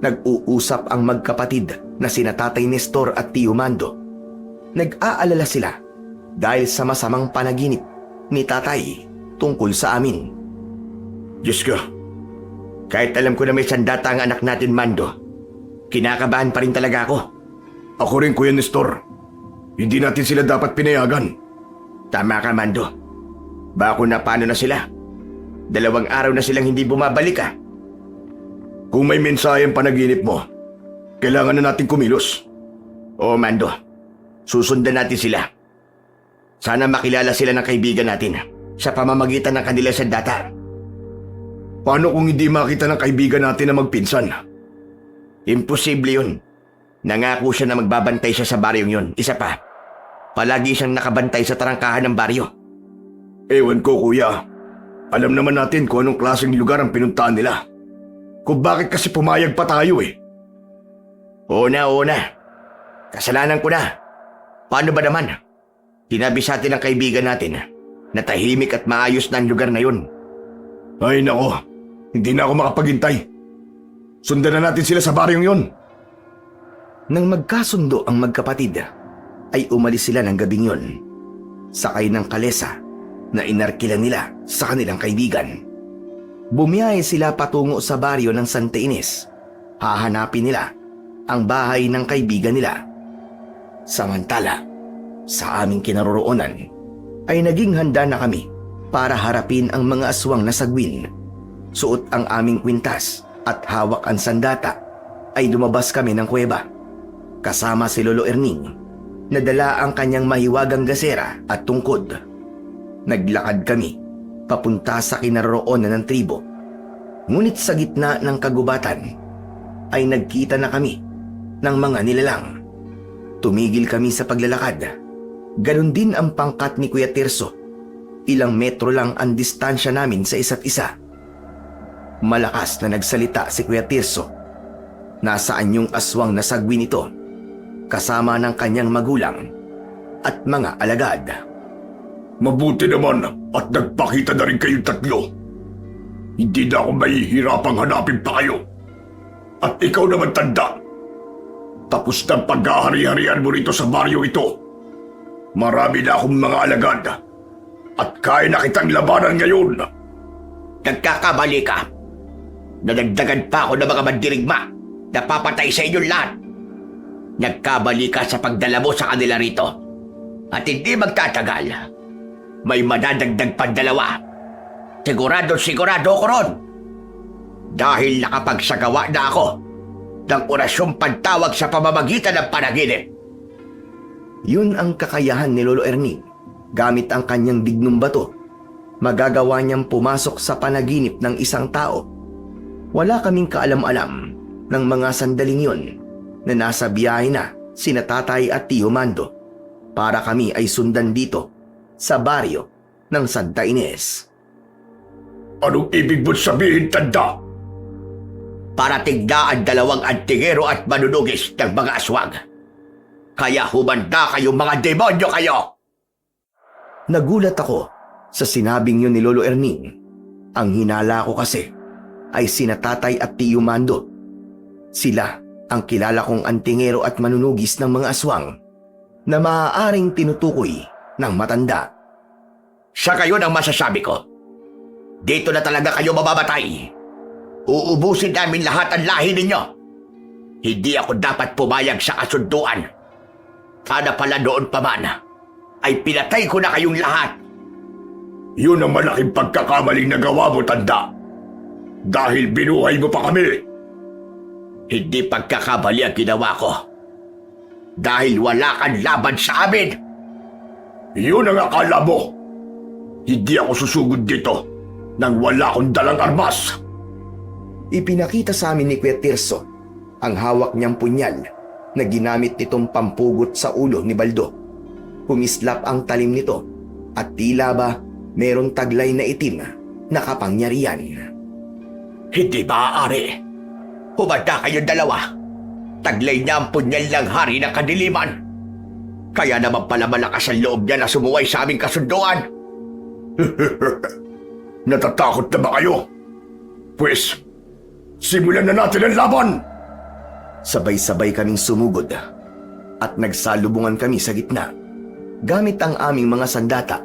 nag-uusap ang magkapatid na sina Tatay Nestor at Tio Mando. Nag-aalala sila dahil sa masamang panaginip ni Tatay tungkol sa amin. Diyos ko, kahit alam ko na may sandata ang anak natin, Mando, kinakabahan pa rin talaga ako. Ako rin, Kuya Nestor. Hindi natin sila dapat pinayagan. Tama ka, Mando. Bako na paano na sila? 2 araw na silang hindi bumabalik ah. Kung may mensahe ang panaginip mo, kailangan na natin kumilos. Oo, Mando. Susundan natin sila. Sana makilala sila ng kaibigan natin sa pamamagitan ng kanilang sandata. Paano kung hindi makita ng kaibigan natin na magpinsan? Imposible yun. Nangako siya na magbabantay siya sa baryong yun. Isa pa, palagi siyang nakabantay sa tarangkahan ng baryo. Ewan ko, Kuya. Alam naman natin kung anong klaseng lugar ang pinuntahan nila. Kung bakit kasi pumayag pa tayo eh. Oo na. Kasalanan ko na. Paano ba naman? Tinabi sa atin ng kaibigan natin na tahimik at maayos na ang lugar na yun. Ay nako, hindi na ako makapaghintay. Sundan na natin sila sa baryong yun. Nang magkasundo ang magkapatid, ay umalis sila ng gabing yun. Sakay ng kalesa na inarkila nila sa kanilang kaibigan. Bumiyahe sila patungo sa baryo ng Santa Ines. Hahanapin nila ang bahay ng kaibigan nila. Samantala, sa aming kinaroroonan, ay naging handa na kami para harapin ang mga aswang na sagwin. Suot ang aming kwintas at hawak ang sandata, ay lumabas kami ng kuweba. Kasama si Lolo Erning, nadala ang kanyang mahiwagang gasera at tungkod. Naglakad kami papunta sa kinaroroonan ng tribo. Ngunit sa gitna ng kagubatan ay nagkita na kami ng mga nilalang. Tumigil kami sa paglalakad. Ganon din ang pangkat ni Kuya Tirso. Ilang metro lang ang distansya namin sa isa't isa. Malakas na nagsalita si Kuya Tirso. Nasaan yung aswang na sagwin ito? Kasama ng kanyang magulang at mga alagad. Mabuti naman at nagpakita na rin kayong tatlo. Hindi na ako mahihirapang hanapin pa kayo. At ikaw naman, tanda. Tapos na pag-ahari-harian mo rito sa baryo ito. Marami na akong mga alagad. At kaya na kitang labanan ngayon. Nagkakamali ka. Nadagdagan pa ako ng mga mandirigma na papatay sa inyong lahat. Nagkamali ka sa pagdala mo sa kanila rito. At hindi magtatagal. May madadagdag pa 2. Sigurado ako ron. Dahil nakapagsagawa na ako ng orasyong pantawag sa pamamagitan ng panaginip. Yun ang kakayahan ni Lolo Erning. Gamit ang kanyang dignum bato, magagawa niyang pumasok sa panaginip ng isang tao. Wala kaming kaalam-alam ng mga sandaling yun na nasa biyahe na sina Tatay at Tio Mando para kami ay sundan dito sa baryo ng Santa Ines. Anong ibig mo sabihin, tanda? Para tigda ang 2 antingero at manunugis ng mga aswang. Kaya humanda kayong mga demonyo kayo! Nagulat ako sa sinabing yun ni Lolo Erning. Ang hinala ko kasi ay sina Tatay at Tio Mando. Sila ang kilala kong antingero at manunugis ng mga aswang na maaaring tinutukoy ng matanda. Sa kayo ang masasabi ko. Dito na talaga kayo mababatay. Uubusin namin lahat ang lahi ninyo. Hindi ako dapat pumayag sa kasunduan. Sana pala noon pa man ay pinatay ko na kayong lahat. Yun ang malaking pagkakamaling nagawa mo, tanda. Dahil binuhay mo pa kami. Hindi pagkakamali ang ginawa ko. Dahil wala kang laban sa amin. Yun ang akala mo. Hindi ako susugod dito nang wala akong dalang armas. Ipinakita sa amin ni Kuya Tirso ang hawak niyang punyal na ginamit nitong pampugot sa ulo ni Baldo. Pumislap ang talim nito at tila ba merong taglay na itim na kapangyarihan. Hindi maaari. Humanda kayong 2. Taglay niya ang punyal ng hari ng kadiliman. Kaya naman pala malakas ang loob niya na sumuway sa aming kasunduan. Natatakot na ba kayo? Pwes, simulan na natin ang laban! Sabay-sabay kaming sumugod at nagsalubungan kami sa gitna. Gamit ang aming mga sandata,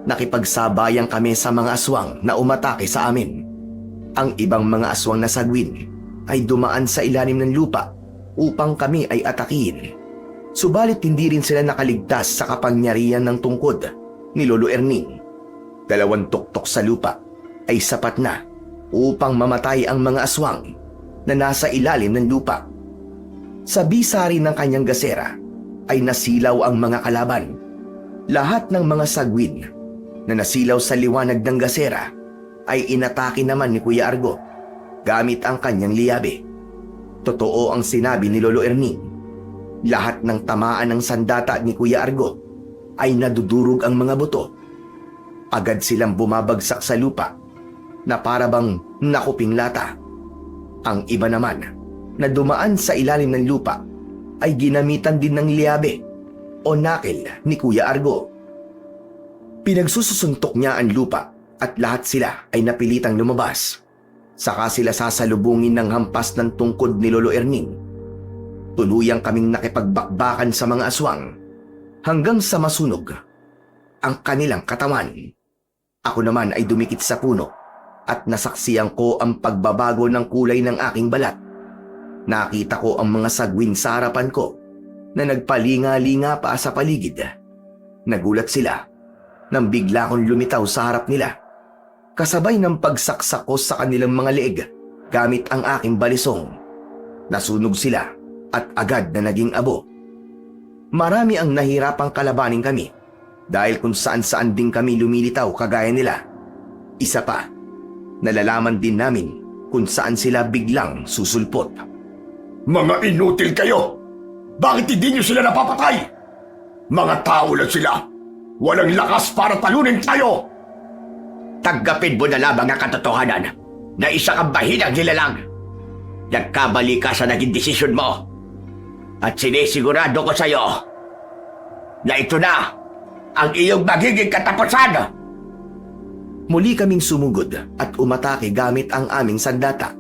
nakipagsabayan kami sa mga aswang na umatake sa amin. Ang ibang mga aswang na sagwin ay dumaan sa ilalim ng lupa upang kami ay atakihin. Subalit hindi rin sila nakaligtas sa kapangyarihan ng tungkod ni Lolo Erning. 2 tuktok sa lupa ay sapat na upang mamatay ang mga aswang na nasa ilalim ng lupa. Sa bisa rin ng kanyang gasera ay nasilaw ang mga kalaban. Lahat ng mga sagwin na nasilaw sa liwanag ng gasera ay inatake naman ni Kuya Argo gamit ang kanyang liyabe. Totoo ang sinabi ni Lolo Erning. Lahat ng tamaan ng sandata ni Kuya Argo ay nadudurog ang mga buto. Agad silang bumabagsak sa lupa na para bang nakuping lata. Ang iba naman na dumaan sa ilalim ng lupa ay ginamitan din ng liyabe o nakil ni Kuya Argo. Pinagsusuntok niya ang lupa at lahat sila ay napilitang lumabas. Saka sila sasalubungin ng hampas ng tungkod ni Lolo Erning. Tuluyang kaming nakipagbakbakan sa mga aswang hanggang sa masunog ang kanilang katawan. Ako naman ay dumikit sa puno at nasaksiyan ko ang pagbabago ng kulay ng aking balat. Nakita ko ang mga sagwin sa harapan ko na nagpalinga-linga pa sa paligid. Nagulat sila nang bigla kong lumitaw sa harap nila. Kasabay ng pagsaksak ko sa kanilang mga leeg gamit ang aking balisong. Nasunog sila at agad na naging abo. Marami ang nahirapang kalabanin kami dahil kung saan-saan din kami lumilitaw kagaya nila. Isa pa, nalalaman din namin kung saan sila biglang susulpot. Mga inutil kayo! Bakit hindi niyo sila napapatay? Mga tao lang sila! Walang lakas para talunin tayo! Tanggapin mo na lamang ang katotohanan na isa kang bahinang nilalang. Nagkamali ka sa naging desisyon mo. At sinisigurado ko sa iyo na ito na ang iyong magiging katapusan. Muli kaming sumugod at umatake gamit ang aming sandata.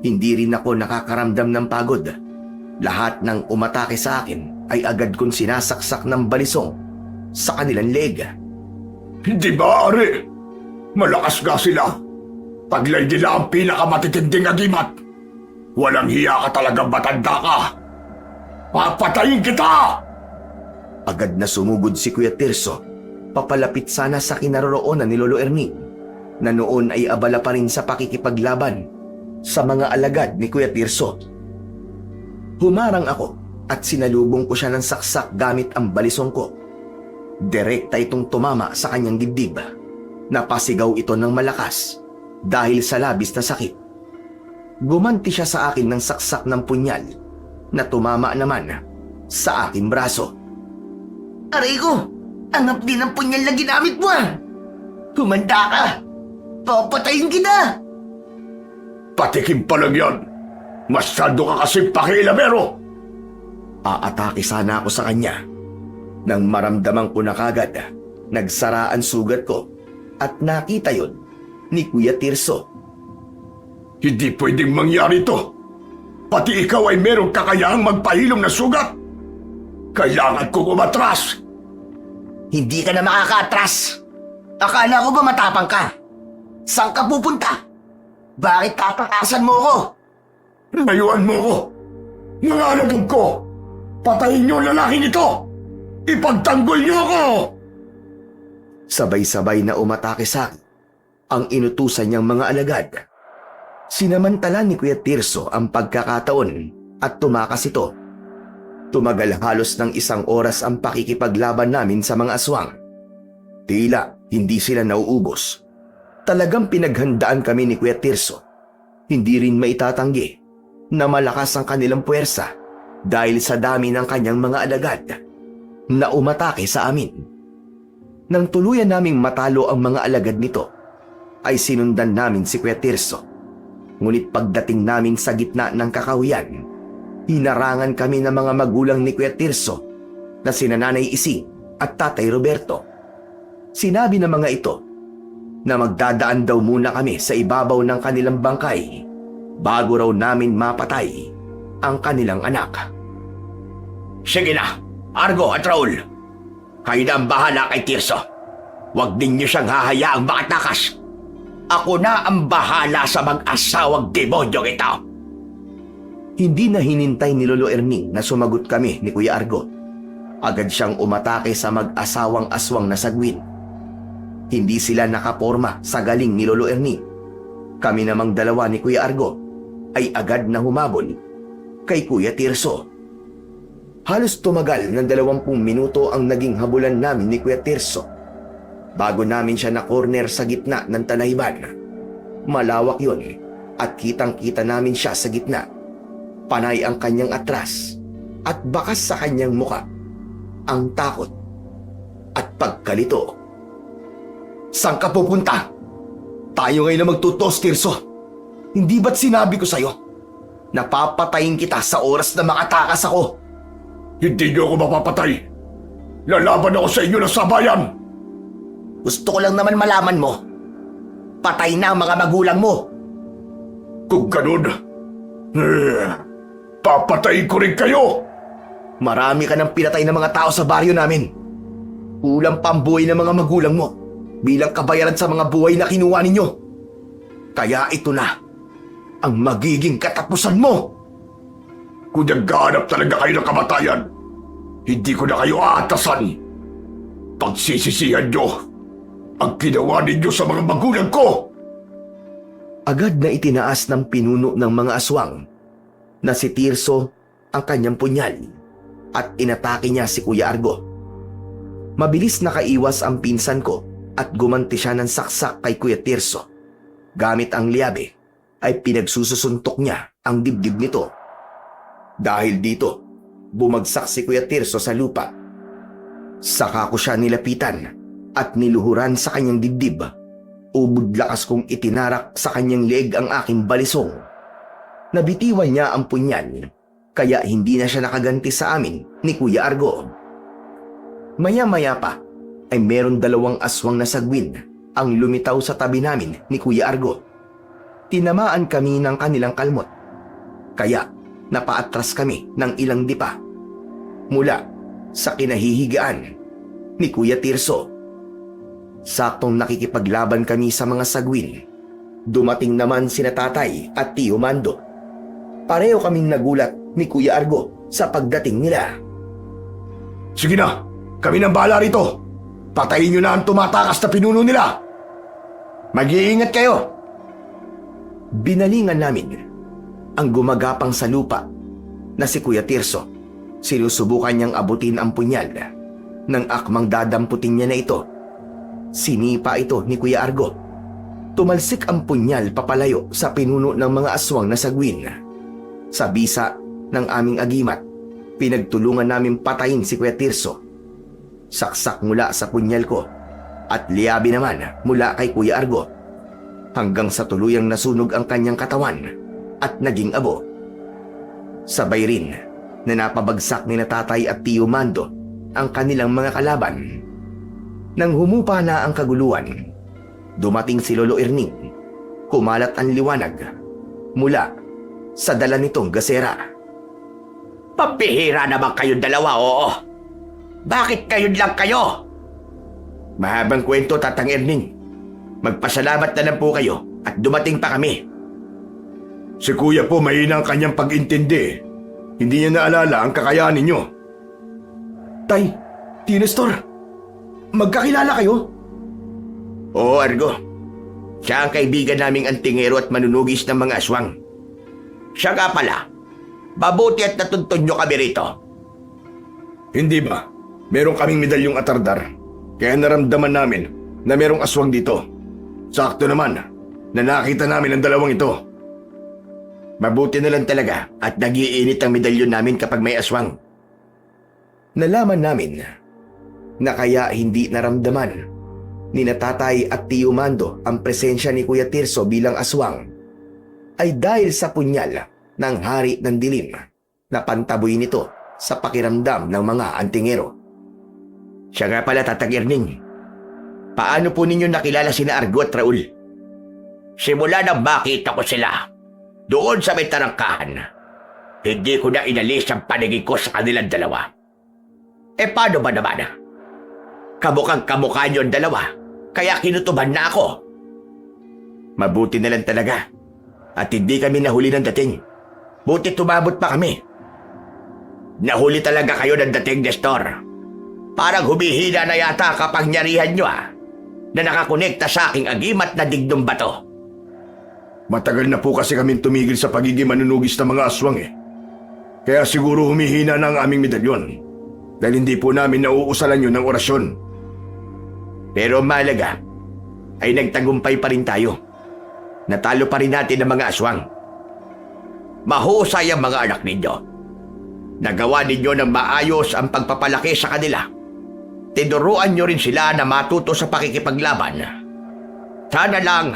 Hindi rin ako nakakaramdam ng pagod. Lahat ng umatake sa akin ay agad kong sinasaksak ng balisong sa kanilang leeg. Hindi ba, Ari? Malakas nga sila. Taglay nila ang pinakamatitinding agimat. Walang hiya ka talagang matanda ka. Papatayin kita! Agad na sumugod si Kuya Tirso, papalapit sana sa kinaroroonan ni Lolo Erning, na noon ay abala pa rin sa pakikipaglaban sa mga alagad ni Kuya Tirso. Humarang ako at sinalubong ko siya ng saksak gamit ang balisong ko. Direkta itong tumama sa kanyang dibdib. Napasigaw ito ng malakas dahil sa labis na sakit. Gumanti siya sa akin ng saksak ng punyal na tumama naman sa aking braso. Aray ko! Angap din ang punyal na ginamit mo ah! Humanda ka! Papatayin kita! Patikim pa lang yan. Masyado ka kasing pakialamero. Aatake sana ako sa kanya. Nang maramdaman ko na kagad, nagsara ang sugat ko at nakita yon ni Kuya Tirso. Hindi pwedeng mangyari ito. Pati ikaw ay merong kakayahang magpahilom na sugat. Kailangan kong umatras. Hindi ka na makakaatras! Akala ko ba matapang ka? Saan ka pupunta? Bakit tatakasan mo ko? Layuan mo ko. Mga alagad ko. Patayin niyo ang lalaking ito. Ipagtanggol niyo ako. Sabay-sabay na umatake sa akin ang inutusan niyang mga alagad. Sinamantala ni Kuya Tirso ang pagkakataon at tumakas ito. Tumagal halos ng 1 oras ang pakikipaglaban namin sa mga aswang. Tila hindi sila nauubos. Talagang pinaghandaan kami ni Kuya Tirso. Hindi rin maitatanggi na malakas ang kanilang puwersa dahil sa dami ng kanyang mga alagad na umatake sa amin. Nang tuluyan naming matalo ang mga alagad nito, ay sinundan namin si Kuya Tirso. Ngunit pagdating namin sa gitna ng kakahuyan, hinarangan kami ng mga magulang ni Kuya Tirso na sina Nanay Isi at Tatay Roberto. Sinabi ng mga ito na magdadaan daw muna kami sa ibabaw ng kanilang bangkay bago raw namin mapatay ang kanilang anak. Sige na, Argo at Raul. Kayo na ang bahala kay Tirso. Huwag ninyo siyang hahayaang makatakas. Ako na ang bahala sa mag-asawang demonyong ito. Hindi na hinintay ni Lolo Erning na sumagot kami ni Kuya Argo. Agad siyang umatake sa mag-asawang aswang na sagwin. Hindi sila nakaporma sa galing ni Lolo Erning. Kami namang dalawa ni Kuya Argo ay agad na humabol kay Kuya Tirso. Halos tumagal ng 20 minuto ang naging habulan namin ni Kuya Tirso bago namin siya na-corner sa gitna ng tanayban. Malawak yun at kitang-kita namin siya sa gitna. Panay ang kanyang atras at bakas sa kanyang muka ang takot at pagkalito. Saan ka pupunta? Tayo ngayon na magtutos, Tirso. Hindi ba't sinabi ko sa'yo? Napapatayin kita sa oras na makatakas ako. Hindi niyo ako mapapatay. Lalaban ako sa inyo na sabayan. Gusto ko lang naman malaman mo. Patay na ang mga magulang mo. Kung ganun, papatayin ko rin kayo. Marami ka nang pinatay ng mga tao sa baryo namin. Kulang pa ang buhay ng mga magulang mo bilang kabayaran sa mga buhay na kinuha ninyo. Kaya ito na ang magiging katapusan mo. Kung naghahanap talaga kayo ng kamatayan, hindi ko na kayo aatasan. Pagsisisihan nyo ang ginawa ninyo sa mga magulang ko. Agad na itinaas ng pinuno ng mga aswang na si Tirso ang kanyang punyal at inatake niya si Kuya Argo. Mabilis nakaiwas ang pinsan ko at gumanti siya ng saksak kay Kuya Tirso. Gamit ang liabe ay pinagsususuntok niya ang dibdib nito. Dahil dito, bumagsak si Kuya Tirso sa lupa. Saka ko siya nilapitan at niluhuran sa kanyang dibdib. Ubod lakas kong itinarak sa kanyang leeg ang aking balisong. Nabitiwan niya ang punyal, kaya hindi na siya nakaganti sa amin ni Kuya Argo. Maya-maya pa ay meron 2 aswang na sagwin ang lumitaw sa tabi namin ni Kuya Argo. Tinamaan kami ng kanilang kalmot, kaya napaatras kami ng ilang dipa mula sa kinahihigaan ni Kuya Tirso. Saktong nakikipaglaban kami sa mga sagwin, dumating naman sina Tatay at Tio Mando. Pareho kaming nagulat ni Kuya Argo sa pagdating nila. Sige na, kami nang bahala rito. Patayin nyo na ang tumatakas na pinuno nila. Mag-iingat kayo. Binalingan namin ang gumagapang sa lupa na si Kuya Tirso. Sinusubukan niyang abutin ang punyal. Nang akmang dadamputin niya na ito, sinipa ito ni Kuya Argo. Tumalsik ang punyal papalayo sa pinuno ng mga aswang na sagwin. Sa bisa ng aming agimat, pinagtulungan namin patayin si Kuya Tirso. Saksak mula sa punyal ko at liabi naman mula kay Kuya Argo, hanggang sa tuluyang nasunog ang kanyang katawan at naging abo. Sabay rin na napabagsak ni na Tatay at Tio Mando ang kanilang mga kalaban. Nang humupa na ang kaguluhan, dumating si Lolo Erning. Kumalat ang liwanag mula sa dala nitong gasera. Pambihira naman kayong dalawa, oo. Bakit kayon lang kayo? Mahabang kwento, Tatang Erning. Magpasalamat na lang po kayo at dumating pa kami. Si Kuya po mahina ang kanyang pag-intindi. Hindi niya naalala ang kakayahan ninyo. Tay, Tinestor, magkakilala kayo? Oo, Argo. Siya ang kaibigan naming antingero at manunugis ng mga aswang. Siya nga pala, mabuti at natuntun nyo kami rito. Hindi ba? Meron kaming medalyong atardar. Kaya naramdaman namin na merong aswang dito. Sakto naman na nakita namin ang 2 ito. Mabuti na lang talaga at nagiinit ang medalyon namin kapag may aswang. Nalaman namin na kaya hindi naramdaman ni na Tatay at Tio Mando ang presensya ni Kuya Tirso bilang aswang ay dahil sa punyal ng Hari ng Dilim na pantaboy nito sa pakiramdam ng mga antingero. Siya nga pala, Tatang Erning. Paano po ninyo nakilala sina Argo at Raul? Simula nang makita ko sila doon sa may tarangkahan, hindi ko na inalis ang paningin ko sa kanilang dalawa. Paano ba naman? Kamukhang kamukha niyo ang dalawa, kaya kinutuban na ako. Mabuti na lang talaga at hindi kami nahuli ng dating. Buti tumabot pa kami. Nahuli talaga kayo ng dating, Nestor. Parang humihina na yata kapangyarihan nyo na nakakonekta sa aking agimat na digdong bato. Matagal na po kasi kami tumigil sa pagiging manunugis ng mga aswang eh. Kaya siguro humihina na ang aming medalyon dahil hindi po namin nauusalan yun ng orasyon. Pero mahalaga ay nagtagumpay pa rin tayo. Natalo pa rin natin ang mga aswang. Mahusay ang mga anak ninyo. Nagawa ninyo ng maayos ang pagpapalaki sa kanila. Tinuruan nyo rin sila na matuto sa pakikipaglaban. Sana lang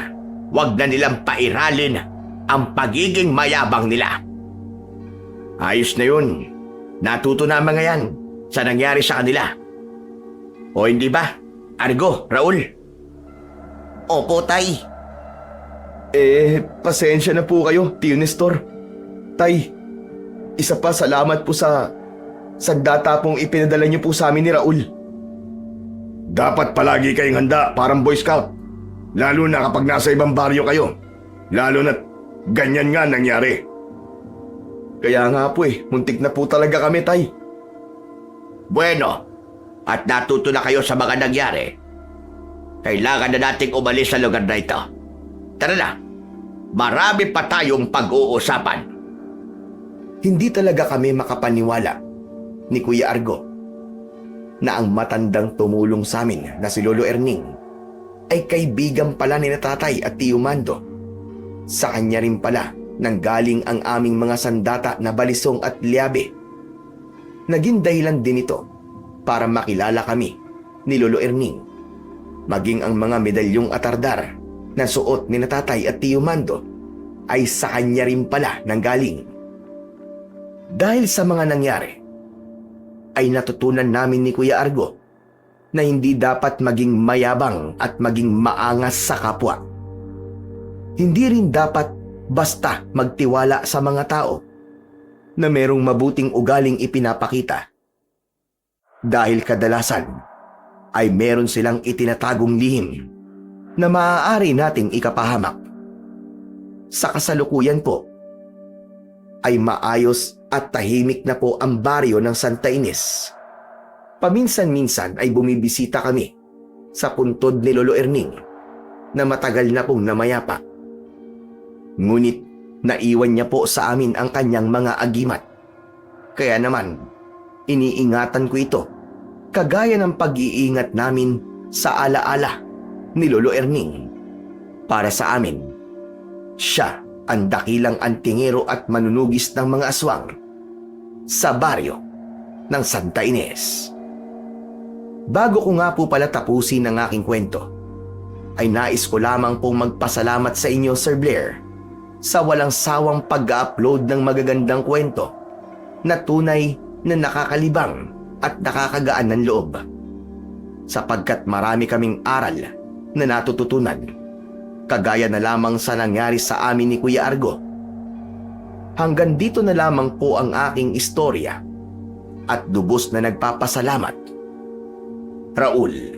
wag na nilang pairalin ang pagiging mayabang nila. Ayos na yun. Natuto na ang mga yan sa nangyari sa kanila. O hindi ba, Argo, Raul? Opo, Tay. Pasensya na po kayo, Tio Nestor. Tay, isa pa salamat po sa data pong ipinadala niyo po sa amin ni Raul. Dapat palagi kayong handa, parang Boy Scout. Lalo na kapag nasa ibang baryo kayo. Lalo na't ganyan nga nangyari. Kaya nga po muntik na po talaga kami, Tay. Bueno, at natuto na kayo sa mga nangyari. Kailangan na nating umalis sa lugar na ito. Tara na, marami pa tayong pag-uusapan. Hindi talaga kami makapaniwala ni Kuya Argo na ang matandang tumulong sa amin na si Lolo Erning ay kaibigan pala ni Tatay at Tio Mando. Sa kanya rin pala nanggaling ang aming mga sandata na Balisong at Liabe. Naging dahilan din ito para makilala kami ni Lolo Erning, maging ang mga medalyong atardar na suot ni Tatay at Tio Mando ay sa kanya rin pala nanggaling. Dahil sa mga nangyari, ay natutunan namin ni Kuya Argo na hindi dapat maging mayabang at maging maangas sa kapwa. Hindi rin dapat basta magtiwala sa mga tao na merong mabuting ugaling ipinapakita. Dahil kadalasan ay meron silang itinatagong lihim na maaari nating ikapahamak. Sa kasalukuyan po, ay maayos at tahimik na po ang baryo ng Santa Ines. Paminsan-minsan ay bumibisita kami sa puntod ni Lolo Erning na matagal na pong namayapa. Ngunit naiwan niya po sa amin ang kanyang mga agimat. Kaya naman, iniingatan ko ito kagaya ng pag-iingat namin sa alaala ni Lolo Erning. Para sa amin, siya ang dakilang antingero at manunugis ng mga aswang sa baryo ng Santa Ines. Bago ko nga po pala tapusin ang aking kwento, ay nais ko lamang pong magpasalamat sa inyo, Sir Blair, sa walang sawang pag-upload ng magagandang kwento na tunay na nakakalibang at nakakagaan ng loob. Sapagkat marami kaming aral na natututunan, kagaya na lamang sa nangyari sa amin ni Kuya Argo. Hanggang dito na lamang po ang aking istorya at lubos na nagpapasalamat, Raul.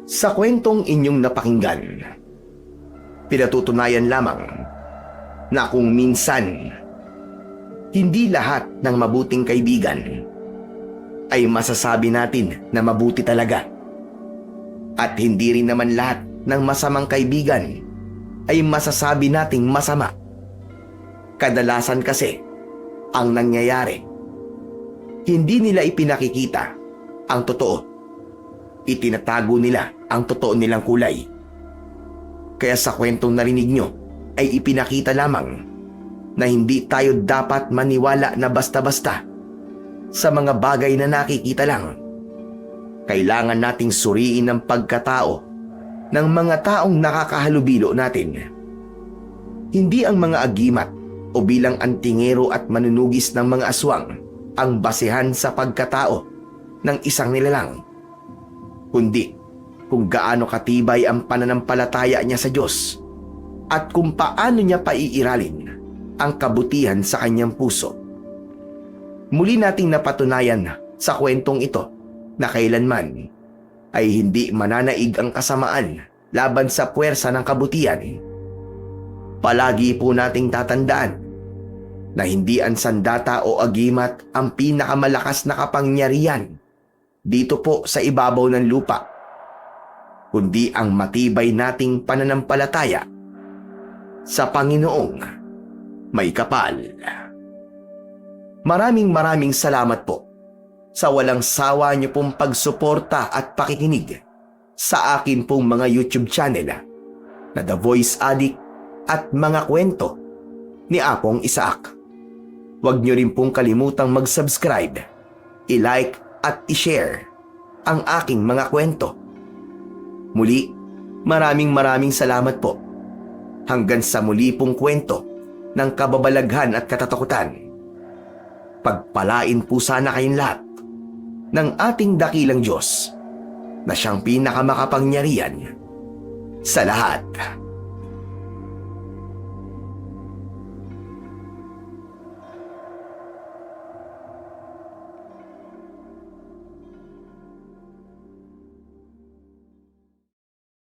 Sa kwentong inyong napakinggan, pinatutunayan lamang na kung minsan hindi lahat ng mabuting kaibigan ay masasabi natin na mabuti talaga. At hindi rin naman lahat ng masamang kaibigan ay masasabi nating masama. Kadalasan kasi, ang nangyayari, hindi nila ipinakikita ang totoo. Itinatago nila ang totoo nilang kulay. Kaya sa kwentong narinig nyo ay ipinakita lamang na hindi tayo dapat maniwala na basta-basta sa mga bagay na nakikita lang. Kailangan nating suriin ang pagkatao ng mga taong nakakahalubilo natin. Hindi ang mga agimat o bilang antingero at manunugis ng mga aswang ang basehan sa pagkatao ng isang nilalang, kundi kung gaano katibay ang pananampalataya niya sa Diyos at kung paano niya paiiralin ang kabutihan sa kanyang puso. Muli nating napatunayan sa kwentong ito na kailanman ay hindi mananaig ang kasamaan laban sa puwersa ng kabutihan. Palagi po nating tatandaan na hindi ang sandata o agimat ang pinakamalakas na kapangyarihan dito po sa ibabaw ng lupa, kundi ang matibay nating pananampalataya sa Panginoong may kapal. Maraming salamat po sa walang sawa niyo pong pagsuporta at pakikinig sa akin pong mga YouTube channel na The Voice Addict at mga kwento ni Apong Isaac. Huwag niyo rin pong kalimutang mag-subscribe, i-like at i-share ang aking mga kwento. Muli, maraming salamat po. Hanggang sa muli pong kwento ng kababalaghan at katatakutan. Pagpalain po sana kayong lahat ng ating dakilang Diyos na siyang pinakamakapangyarihan sa lahat.